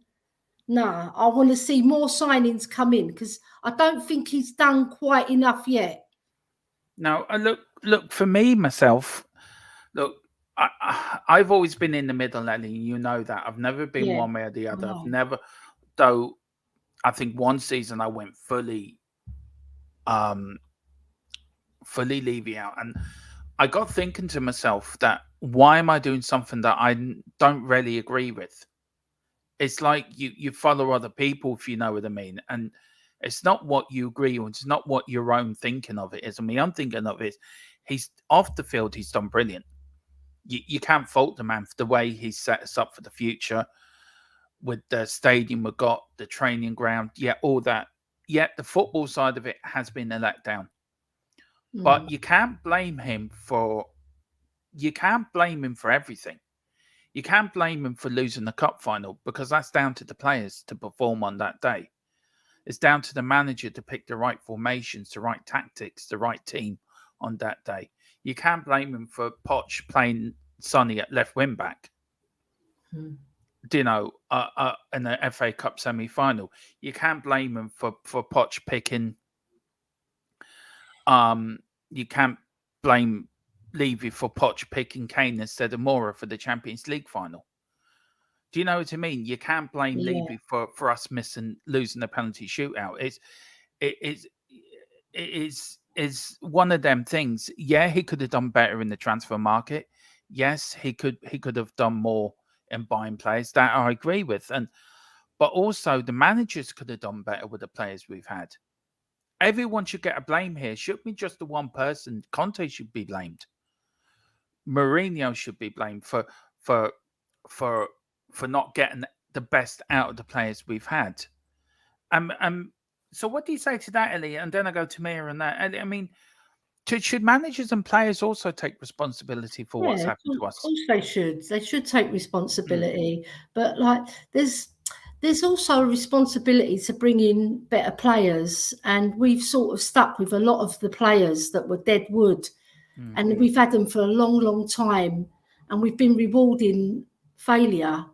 I want to see more signings come in, because I don't think he's done quite enough yet. No, look for me myself. Look, I've always been in the middle, Ellie. You know that. I've never been one way or the other. I've never, though. I think one season I went fully Levy out, and I got thinking to myself that why am I doing something that I don't really agree with? It's like you follow other people, if you know what I mean, and it's not what you agree with. It's not what your own thinking of it is. I mean, I'm thinking of it. He's off the field. He's done brilliant. You can't fault the man for the way he set us up for the future with the stadium we've got, the training ground, all that. Yet the football side of it has been a letdown. But you can't blame him for everything. You can't blame him for losing the cup final, because that's down to the players to perform on that day. It's down to the manager to pick the right formations, the right tactics, the right team on that day. You can't blame him for Poch playing Sonny at left wing back. In the FA Cup semi-final. You can't blame him for Poch picking. You can't blame Levy for Poch picking Kane instead of Mora for the Champions League final. Do you know what I mean? You can't blame Levy for us losing the penalty shootout. It's one of them things. Yeah, he could have done better in the transfer market. Yes, he could have done more in buying players. That I agree with. But also the managers could have done better with the players we've had. Everyone should get a blame here. Shouldn't be just the one person. Conte should be blamed. Mourinho should be blamed for not getting the best out of the players we've had. So what do you say to that, Ellie? And then I go to Mia and that. Ellie, I mean, should managers and players also take responsibility for what's happened to us? Of course they should. They should take responsibility. But there's also a responsibility to bring in better players. And we've sort of stuck with a lot of the players that were dead wood. And we've had them for a long, long time. And we've been rewarding failure.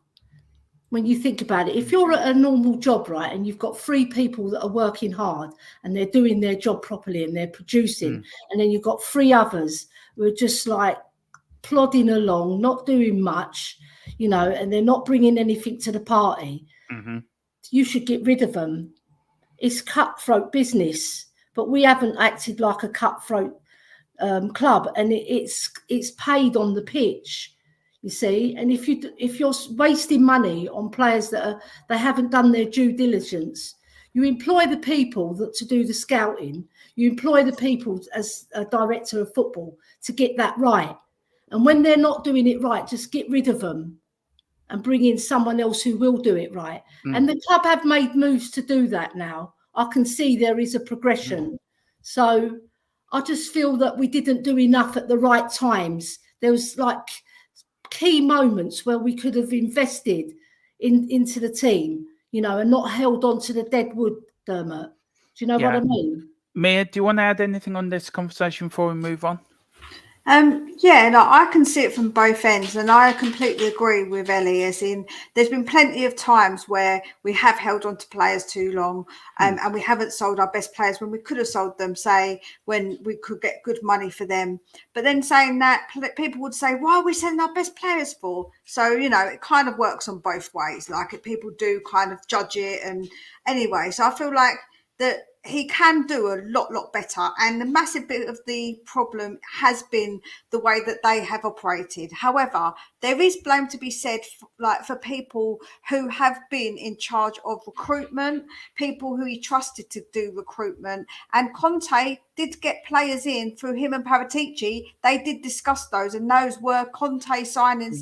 When you think about it, if you're at a normal job, right, and you've got 3 people that are working hard and they're doing their job properly and they're producing, and then you've got 3 others who are just like plodding along, not doing much, and they're not bringing anything to the party, you should get rid of them. It's cutthroat business, but we haven't acted like a cutthroat club, and it's paid on the pitch, you see. And if you're wasting money on players they haven't done their due diligence, you employ the people to do the scouting. You employ the people as a director of football to get that right. And when they're not doing it right, just get rid of them and bring in someone else who will do it right. And the club have made moves to do that now. I can see there is a progression. So I just feel that we didn't do enough at the right times. There was like key moments where we could have invested into the team, you know, and not held on to the dead wood, Dermot. Do you know what I mean? Mia, do you want to add anything on this conversation before we move on? Yeah, no, I can see it from both ends, and I completely agree with Ellie, as in there's been plenty of times where we have held on to players too long, and we haven't sold our best players when we could have sold them, say, when we could get good money for them. But then saying that, people would say, why are we selling our best players for? So, you know, it kind of works on both ways. Like, people do kind of judge it. And anyway, so I feel like that he can do a lot better, and the massive bit of the problem has been the way that they have operated. However, there is blame to be said for people who have been in charge of recruitment, people who he trusted to do recruitment. And Conte did get players in through him and Paratici. They did discuss those, and those were Conte signings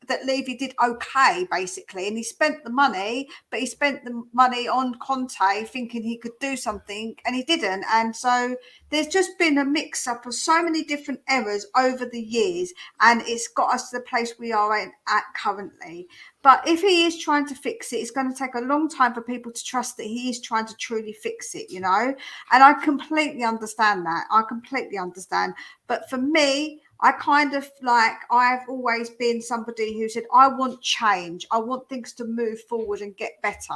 that Levy did okay, basically, and he spent the money, but he spent the money on Conte thinking he could do something, and he didn't. And so there's just been a mix-up of so many different errors over the years, and it's got us to the place we are at currently. But if he is trying to fix it, it's going to take a long time for people to trust that he is trying to truly fix it, you know? And I completely understand that. I completely understand. But for me, I kind of I've always been somebody who said, I want change. I want things to move forward and get better.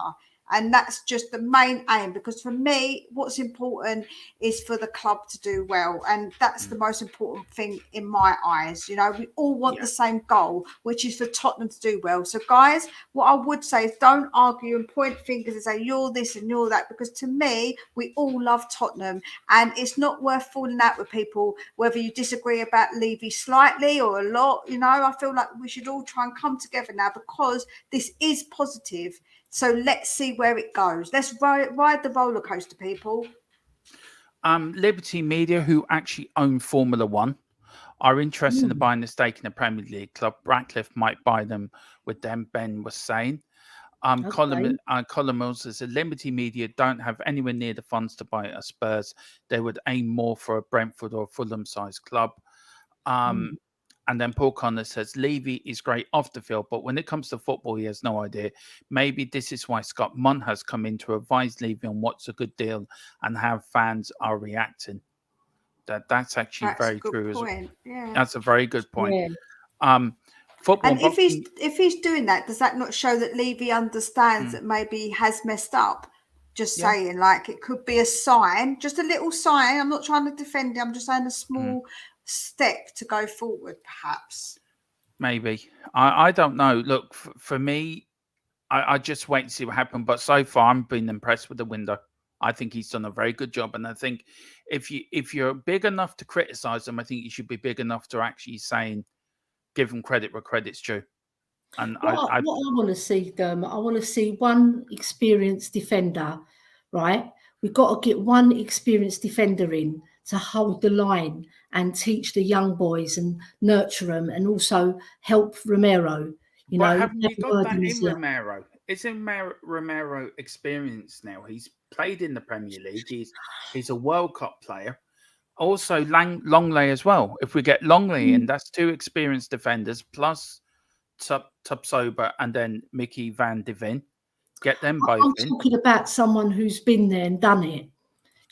And that's just the main aim, because for me, what's important is for the club to do well. And that's the most important thing in my eyes. You know, we all want the same goal, which is for Tottenham to do well. So, guys, what I would say is don't argue and point fingers and say you're this and you're that, because to me, we all love Tottenham. And it's not worth falling out with people, whether you disagree about Levy slightly or a lot. You know, I feel like we should all try and come together now, because this is positive. So let's see where it goes. Let's ride the roller coaster, people. Liberty Media, who actually own Formula One, are interested in buying a stake in the Premier League club. Ratcliffe might buy them with them, Ben was saying. Colin Mills says Liberty Media don't have anywhere near the funds to buy a Spurs. They would aim more for a Brentford or Fulham-sized club. And then Paul Connor says, Levy is great off the field, but when it comes to football, he has no idea. Maybe this is why Scott Munn has come in to advise Levy on what's a good deal and how fans are reacting. That's actually very true. Yeah. That's a very good point. Yeah. Football. And if he's doing that, does that not show that Levy understands that maybe he has messed up? Just saying, like, it could be a sign, just a little sign. I'm not trying to defend him. I'm just saying a small step to go forward, perhaps. Maybe. I don't know. Look, for me, I just wait to see what happens. But so far, I've been impressed with the window. I think he's done a very good job. And I think if you're big enough to criticize him, I think you should be big enough to actually give him credit where credit's due. And what I want to see, Dermot, I want to see one experienced defender, right? We've got to get one experienced defender in to hold the line and teach the young boys and nurture them, and also help Romero. You know, haven't you got that in Romero? Isn't Romero experienced now? He's played in the Premier League. He's a World Cup player. Also, Longley as well. If we get Longley in, that's two experienced defenders plus Tupsoba and then Mickey Van de Ven. Get them both in. I'm talking about someone who's been there and done it.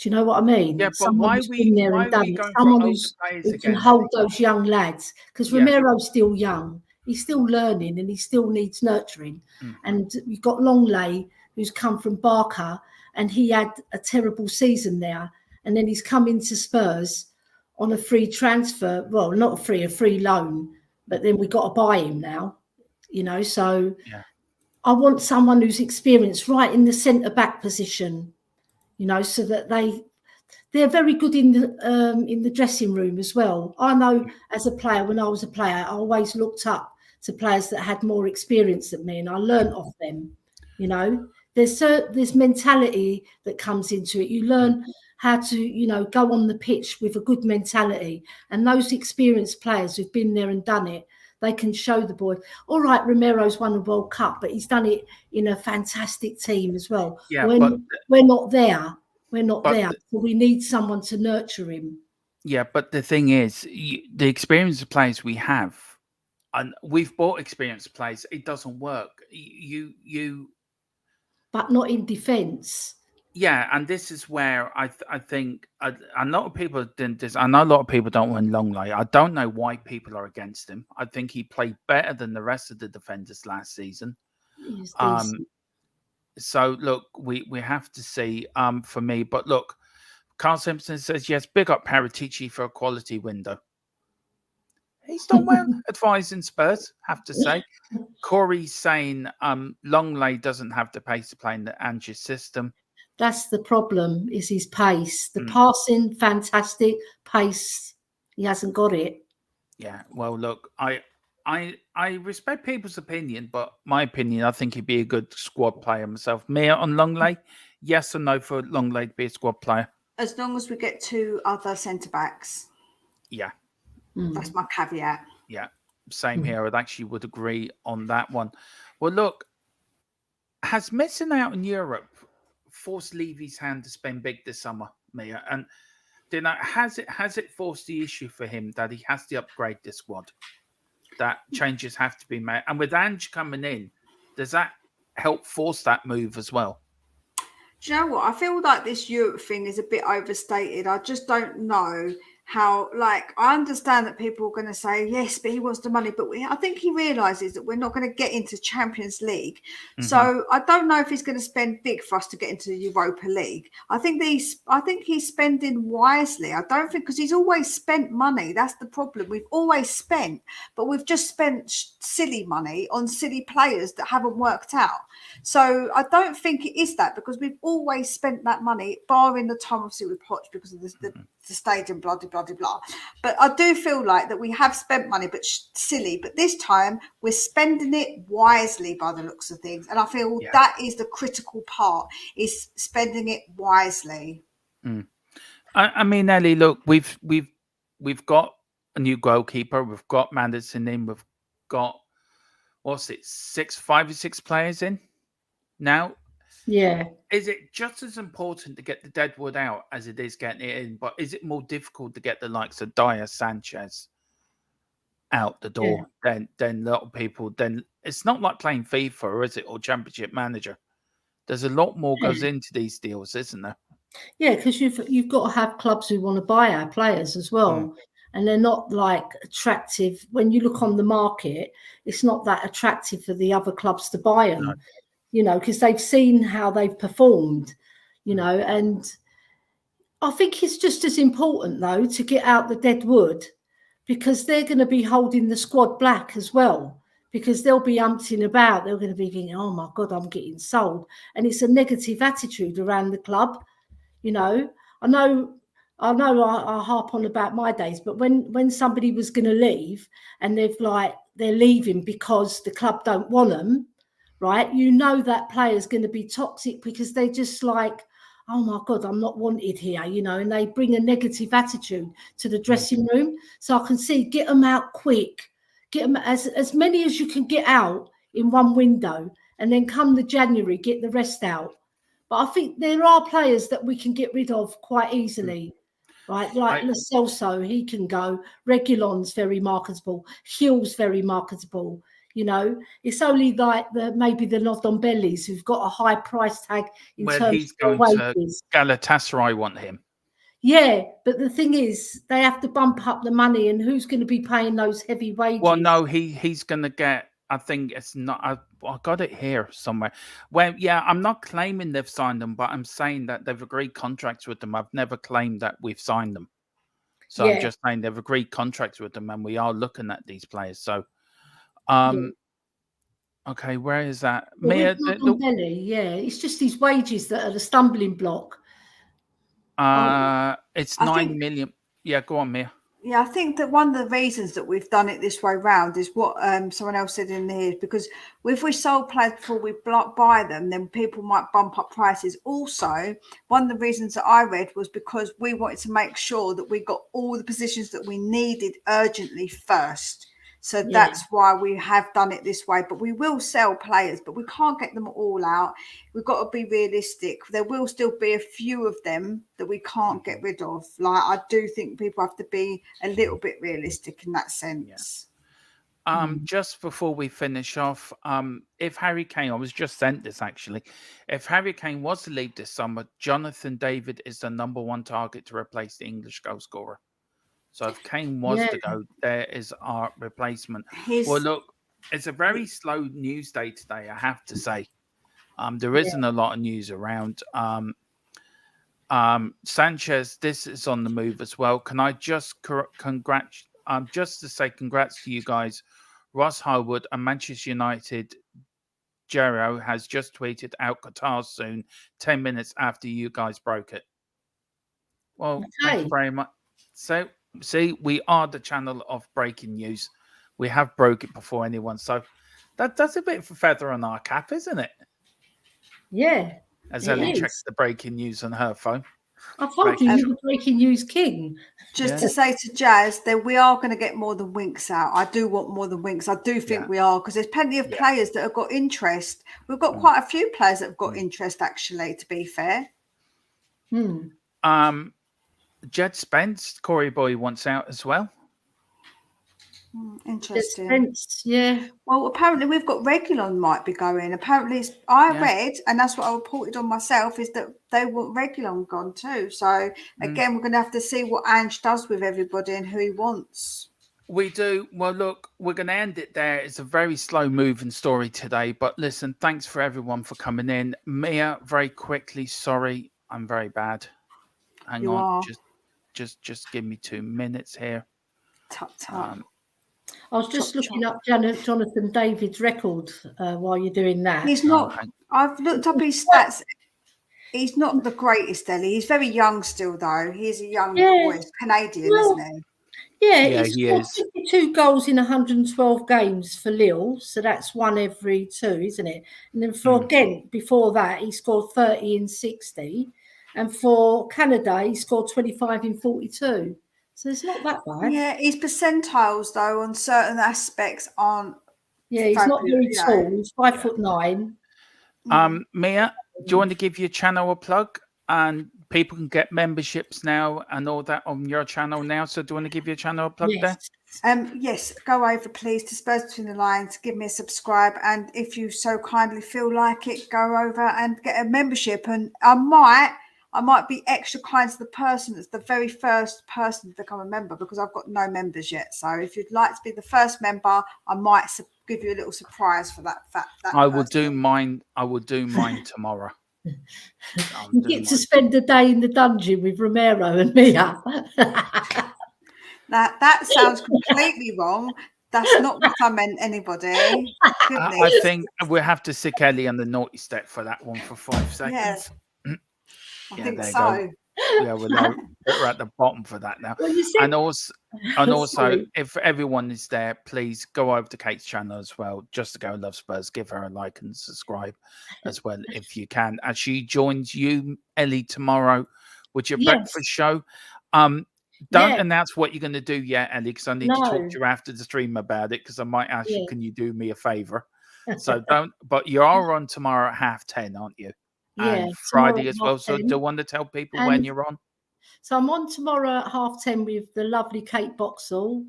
Do you know what I mean? Yeah, but someone who's been there and done it. Someone who can hold those young lads. Because Romero's still young. He's still learning and he still needs nurturing. And you've got Longley, who's come from Barca, and he had a terrible season there. And then he's come into Spurs on a free transfer. Well, not a free loan. But then we got to buy him now. You know, so I want someone who's experienced right in the centre-back position. You know, so that they're very good in the dressing room as well. I know as a player, when I was a player, I always looked up to players that had more experience than me, and I learned off them. You know, there's mentality that comes into it. You learn how to, you know, go on the pitch with a good mentality, and those experienced players who've been there and done it, they can show the boy. All right, Romero's won the World Cup, but he's done it in a fantastic team as well. Yeah, but we're not there. We're not but there. So we need someone to nurture him. Yeah, but the thing is, the experienced players we have, and we've bought experienced players, it doesn't work. But not in defence. Yeah, and this is where I think a lot of people didn't. I know a lot of people don't want Longley. I don't know why people are against him. I think he played better than the rest of the defenders last season. So look, we have to see. For me, but look, Carl Simpson says yes. Big up Paratici for a quality window. He's done well advising Spurs, have to say. Corey's saying Longley doesn't have the pace to play in the Ange's system. That's the problem, is his pace. The passing, fantastic. Pace, he hasn't got it. Yeah, well, look, I respect people's opinion, but my opinion, I think he'd be a good squad player myself. Mia on Longley, yes or no for Longley to be a squad player? As long as we get 2 other centre-backs. Yeah. That's my caveat. Yeah, same here. I actually would agree on that one. Well, look, has missing out in Europe forced Levy's hand to spend big this summer, Mia? And has it forced the issue for him that he has to upgrade this squad? That changes have to be made. And with Ange coming in, does that help force that move as well? Do you know what? I feel like this Europe thing is a bit overstated. I just don't know how, like, I understand that people are going to say, yes, but he wants the money. But I think he realises that we're not going to get into Champions League. So I don't know if he's going to spend big for us to get into the Europa League. I think he's spending wisely. I don't think, because he's always spent money. That's the problem. We've always spent, but we've just spent silly money on silly players that haven't worked out. So I don't think it is that, because we've always spent that money, barring the time obviously with Poch because of the stadium, blah, blah, blah, blah. But I do feel like that we have spent money, but silly. But this time we're spending it wisely by the looks of things. And I feel that is the critical part, is spending it wisely. I mean, Ellie, look, we've got a new goalkeeper. We've got Manderson in. We've got, 5 or 6 players in now. Yeah. Is it just as important to get the deadwood out as it is getting it in? But is it more difficult to get the likes of Dyer, Sanchez out the door than a lot of people? Then it's not like playing FIFA, is it, or Championship Manager? There's a lot more goes into these deals, isn't there? Yeah, because you've got to have clubs who want to buy our players as well. And they're not like attractive. When you look on the market, it's not that attractive for the other clubs to buy them. No. You know, because they've seen how they've performed, you know, and I think it's just as important, though, to get out the dead wood, because they're going to be holding the squad back as well, because they'll be umpting about. They're going to be thinking, oh, my God, I'm getting sold. And it's a negative attitude around the club. You know, I know I harp on about my days, but when somebody was going to leave and they're leaving because the club don't want them, right? You know that player's going to be toxic, because they're just like, oh my God, I'm not wanted here, you know, and they bring a negative attitude to the dressing room. So I can see, get them out quick, get them as many as you can get out in one window, and then come the January, get the rest out. But I think there are players that we can get rid of quite easily, right? Like Lo Celso, he can go. Reguilon's very marketable. Hill's very marketable. You know, it's only like maybe the Ndombele's who've got a high price tag in terms he's going of wages. To Galatasaray want him. Yeah, but the thing is, they have to bump up the money, and who's going to be paying those heavy wages? Well, no, he's going to get. I think it's not. I got it here somewhere. Well, yeah, I'm not claiming they've signed them, but I'm saying that they've agreed contracts with them. I've never claimed that we've signed them, so I'm just saying they've agreed contracts with them, and we are looking at these players. So, okay, where is that? Well, Mia, it's just these wages that are the stumbling block. It's I 9 think- million. Yeah, go on, Mia. Yeah, I think that one of the reasons that we've done it this way round is what someone else said in here, because if we sold players before we buy them, then people might bump up prices. Also, one of the reasons that I read was because we wanted to make sure that we got all the positions that we needed urgently first. So that's why we have done it this way. But we will sell players, but we can't get them all out. We've got to be realistic. There will still be a few of them that we can't get rid of. Like, I do think people have to be a little bit realistic in that sense. Just before we finish off, if Harry Kane, I was just sent this actually. If Harry Kane was to leave this summer, Jonathan David is the #1 target to replace the English goal scorer. So if Kane was to go, there is our replacement. Well, look, it's a very slow news day today, I have to say. There isn't a lot of news around. Sanchez, this is on the move as well. Can I just just to say congrats to you guys. Ross Harwood and Manchester United Jero has just tweeted out Qatar soon, 10 minutes after you guys broke it. Well, thank you very much. So, see, we are the channel of breaking news. We have broke it before anyone. So that's a bit of a feather on our cap, isn't it? Yeah. As Ellie checks the breaking news on her phone. I told you, you're the breaking news king. Just to say to Jazz that we are going to get more than Winks out. I do want more than Winks. I do think we are, because there's plenty of players that have got interest. We've got quite a few players that have got interest, actually, to be fair. Jed Spence, Corey Boy wants out as well. Interesting. Spence, Well, apparently we've got Regulon might be going. Apparently, I read, and that's what I reported on myself, is that they want Regulon gone too. So again, we're going to have to see what Ange does with everybody and who he wants. We do. Well, look, we're going to end it there. It's a very slow moving story today. But listen, thanks for everyone for coming in. Mia, very quickly, sorry, I'm very bad. Hang on, just give me 2 minutes here. I was just looking up Jonathan David's record while you're doing that. He's not. I've looked up his stats. He's not the greatest, Ellie. He's very young still, though. He's a young boy. He's Canadian, isn't he? Yeah, he scored 52 goals in 112 games for Lille, so that's 1 every 2, isn't it? And then for Ghent, before that, he scored 30 in 60. And for Canada, he scored 25 in 42. So it's not that bad. Yeah, his percentiles, though, on certain aspects aren't. Yeah, he's not very tall. He's 5'9". Mia, do you want to give your channel a plug? And people can get memberships now and all that on your channel now. So do you want to give your channel a plug there? Yes, go over, please, to Spurs Between the Lines. Give me a subscribe. And if you so kindly feel like it, go over and get a membership. And I might be extra kind to the person that's the very first person to become a member, because I've got no members yet. So if you'd like to be the first member, I might give you a little surprise for that. I will do mine. I will do mine tomorrow. You get to spend a day in the dungeon with Romero and Mia. That sounds completely wrong. That's not what I meant, anybody. I think we'll have to stick Ellie on the naughty step for that one for 5 seconds. Yes. I think so. Go. Yeah, we're at the bottom for that now. Well, and also, if everyone is there, please go over to Kate's channel as well. Just to go love Spurs, give her a like and subscribe as well if you can. As she joins you, Ellie, tomorrow with your breakfast show. Don't announce what you're going to do yet, Ellie, because I need to talk to you after the stream about it. Because I might ask you, can you do me a favor? So don't. But you are on tomorrow at 10:30, aren't you? And Friday as well. So do you want to tell people when you're on? So I'm on tomorrow at 10:30 with the lovely Kate Boxall.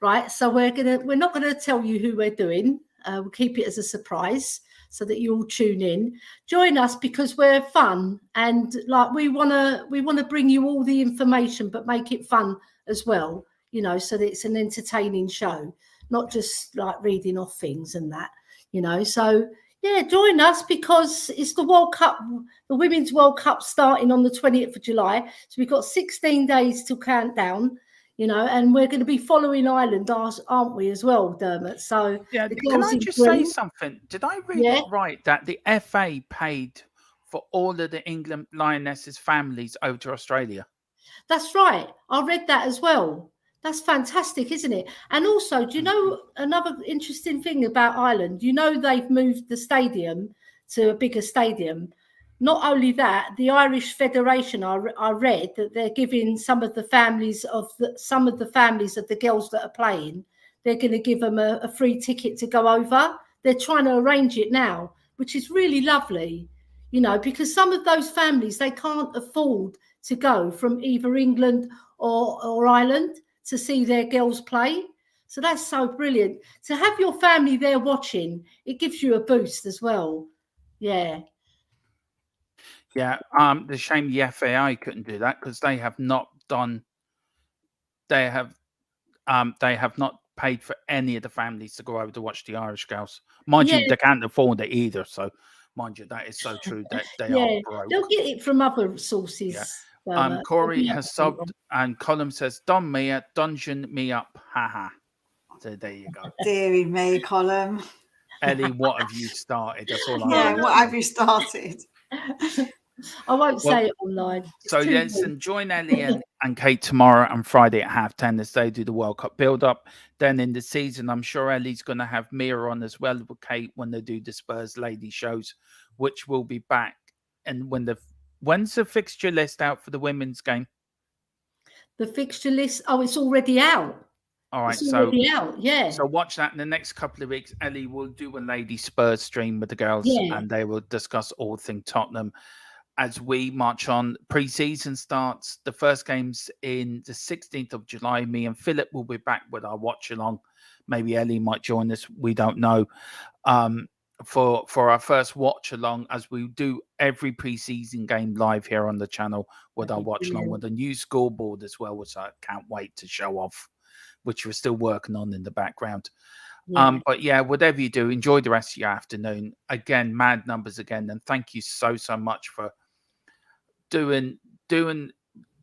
Right. So we're not gonna tell you who we're doing. We'll keep it as a surprise so that you all tune in. Join us because we're fun and like we wanna bring you all the information, but make it fun as well. You know, so that it's an entertaining show, not just like reading off things and that. You know, so. Yeah, join us because it's the World Cup, the Women's World Cup starting on the 20th of July. So we've got 16 days to count down, you know, and we're going to be following Ireland, aren't we, as well, Dermot? So can I just say something? Did I read it right that the FA paid for all of the England Lionesses families over to Australia. That's right. I read that as well. That's fantastic, isn't it? And also, do you know another interesting thing about Ireland? You know, they've moved the stadium to a bigger stadium. Not only that, the Irish Federation, I read that they're giving some of the families of the girls that are playing, they're going to give them a free ticket to go over. They're trying to arrange it now, which is really lovely, you know, because some of those families, they can't afford to go from either England or Ireland to see their girls play. So that's so brilliant. To have your family there watching, it gives you a boost as well. Yeah. Yeah. The shame the FAI couldn't do that because they have not done. They have not paid for any of the families to go over to watch the Irish girls. Mind you, they can't afford it either. So, mind you, that is so true that they are broke. They'll get it from other sources. Yeah. Corey has subbed, and Colin says, "Don Mia, dungeon me up, haha." So there you go. Deary me, Colin. Ellie, what have you started? That's all I Yeah, know. what have you started? I won't say it online. So listen, join Ellie and Kate tomorrow and Friday at 10:30 as they do the World Cup build-up. Then in the season, I'm sure Ellie's going to have Mia on as well with Kate when they do the Spurs lady shows, which will be back. And when's the fixture list out for the women's game? The fixture list? Oh, it's already out. All right, it's already out. Yeah. So watch that in the next couple of weeks. Ellie will do a lady Spurs stream with the girls, and they will discuss all things Tottenham. As we march on, pre-season starts. The first game's in the 16th of July. Me and Philip will be back with our watch-along. Maybe Ellie might join us. We don't know. For our first watch-along, as we do every pre-season game live here on the channel with our watch-along with a new scoreboard as well, which I can't wait to show off, which we're still working on in the background. But yeah, whatever you do, enjoy the rest of your afternoon. Again, mad numbers again. And thank you so much for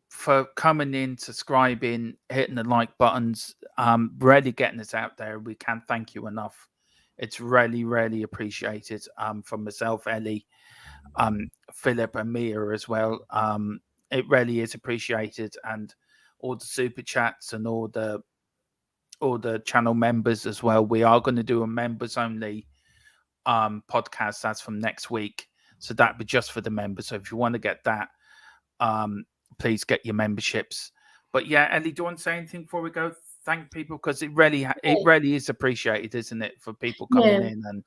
for coming in, subscribing, hitting the like buttons, really getting us out there. We can't thank you enough. It's really appreciated from myself, Ellie, Philip, and Mia as well. It really is appreciated, and all the super chats and all the channel members as well. We are going to do a members only podcast that's from next week, so that'd be just for the members. So if you want to get that, please get your memberships. But yeah, Ellie, do you want to say anything before we go? Thank people, because it really is appreciated, isn't it, for people coming in? And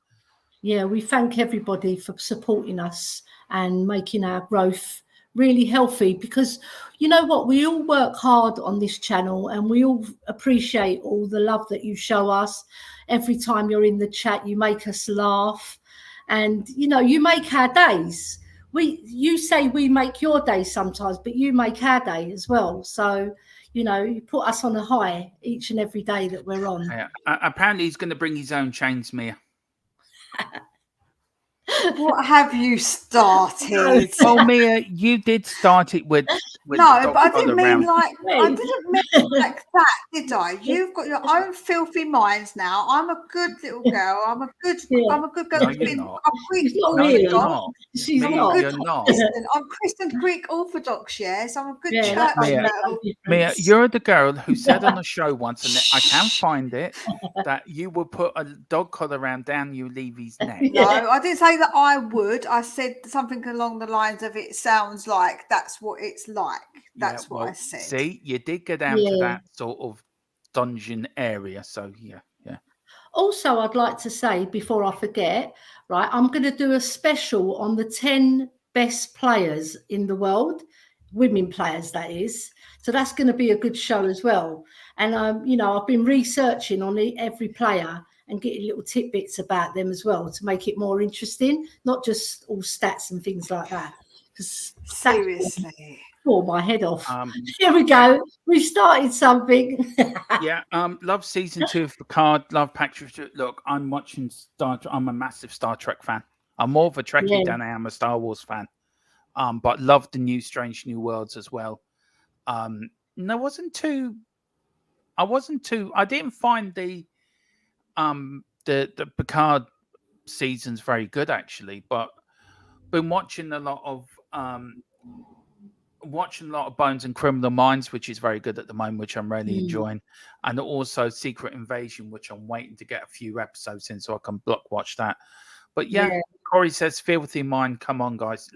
we thank everybody for supporting us and making our growth really healthy, because you know what, we all work hard on this channel and we all appreciate all the love that you show us. Every time you're in the chat, you make us laugh, and you know, you make our days. You say we make your day sometimes, but you make our day as well. So you know, you put us on a high each and every day that we're on. Apparently he's going to bring his own chains, Mia. What have you started? Oh, Mia, you did start it with no, but I didn't mean like that, did I? You've got your own filthy minds now. I'm a good little girl. I'm a good girl. No, you're not. She's not. I'm Christian Greek Orthodox, yes. I'm a good church. Mia, you're the girl who said on a show once, and I can't find it, that you would put a dog collar around down you Levy's neck. No, I didn't say that I would. I said something along the lines of, it sounds like that's what it's like. That's what I said. See, you did go down to that sort of dungeon area. So yeah. Also, I'd like to say before I forget, right, I'm going to do a special on the 10 best players in the world, women players, that is. So that's going to be a good show as well. And you know, I've been researching on every player and getting little tidbits about them as well to make it more interesting, not just all stats and things like that. Because seriously, tore my head off. Here we go. We've started something. Love season 2 of Picard. Love Patrick. Look, I'm watching I'm a massive Star Trek fan. I'm more of a Trekkie than I am a Star Wars fan. But love the new Strange New Worlds as well. And I didn't find the Picard season's very good actually, but been watching a lot of Bones and Criminal Minds, which is very good at the moment, which I'm really enjoying, and also Secret Invasion, which I'm waiting to get a few episodes in so I can block watch that. But yeah. Corey says, "Filthy Mind, come on, guys."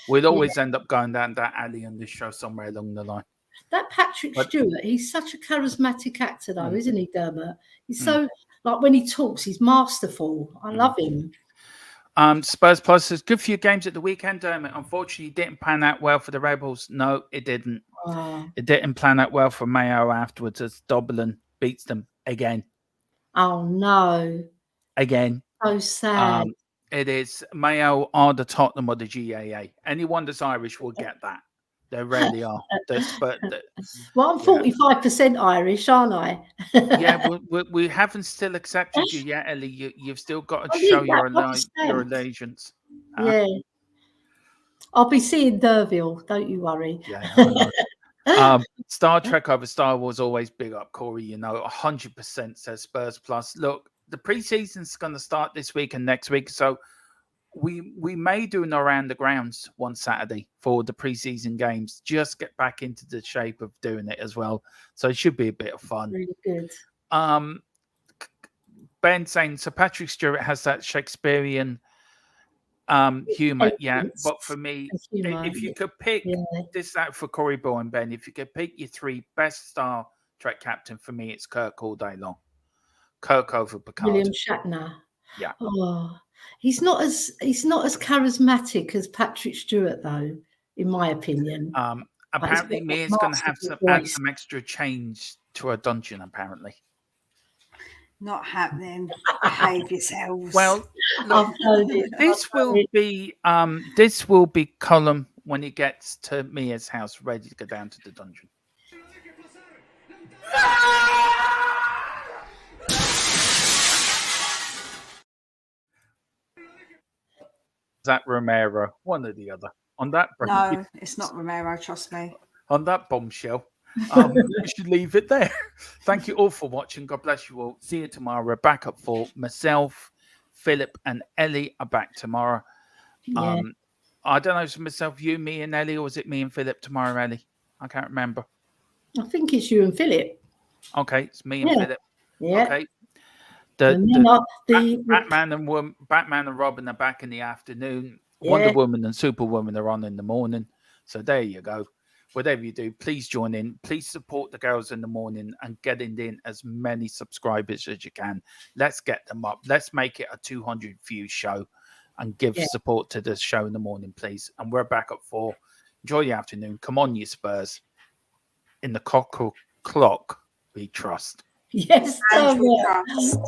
We'll always end up going down that alley on this show somewhere along the line. That Patrick Stewart, he's such a charismatic actor, though, isn't he, Dermot? He's so, like, when he talks, he's masterful. I love him. Spurs Plus says, "Good few games at the weekend, Dermot. Unfortunately, it didn't pan out well for the Rebels." No, it didn't. It didn't plan out well for Mayo afterwards as Dublin beats them again. Oh, no. Again. So sad. It is. Mayo are the Tottenham or the GAA. Anyone that's Irish will get that. They really are. Well, I'm 45% Irish, aren't I? Yeah, we haven't still accepted you yet, Ellie. You've still got to show your allegiance. Yeah. I'll be seeing Derville, don't you worry. Yeah, I know. Star Trek over Star Wars, always big up, Corey. 100% says Spurs Plus. Look, the preseason's going to start this week and next week, so we may do an around the grounds one Saturday for the preseason games. Just get back into the shape of doing it as well. So it should be a bit of fun. Really good. Ben saying, "So Patrick Stewart has that Shakespearean humor." Yeah, but for me, if you could pick this out for Corey Ball and Ben, if you could pick your three best Star Trek captain, for me, it's Kirk all day long. Kirk over Picard. William Shatner. Yeah. Oh, he's not as charismatic as Patrick Stewart, though, in my opinion. Apparently, Mia's going to have add some extra change to her dungeon. Apparently, not happening. Behave yourselves. Well, look, this will be Colum when he gets to Mia's house, ready to go down to the dungeon. Is that Romero? One or the other. On that, no, it's not Romero. Trust me. On that bombshell, we should leave it there. Thank you all for watching. God bless you all. See you tomorrow. We're back up for myself, Philip, and Ellie are back tomorrow. Yeah. I don't know if it's myself, you, me, and Ellie, or is it me and Philip tomorrow, Ellie? I can't remember. I think it's you and Philip. Okay, it's me and Philip. Yeah. Okay. Batman and Robin are back in the afternoon. Yeah. Wonder Woman and Superwoman are on in the morning. So there you go. Whatever you do, please join in. Please support the girls in the morning and getting in as many subscribers as you can. Let's get them up. Let's make it a 200 view show and give support to the show in the morning, please. And we're back at 4. Enjoy the afternoon. Come on, you Spurs. In the clock we trust. Yes, we trust.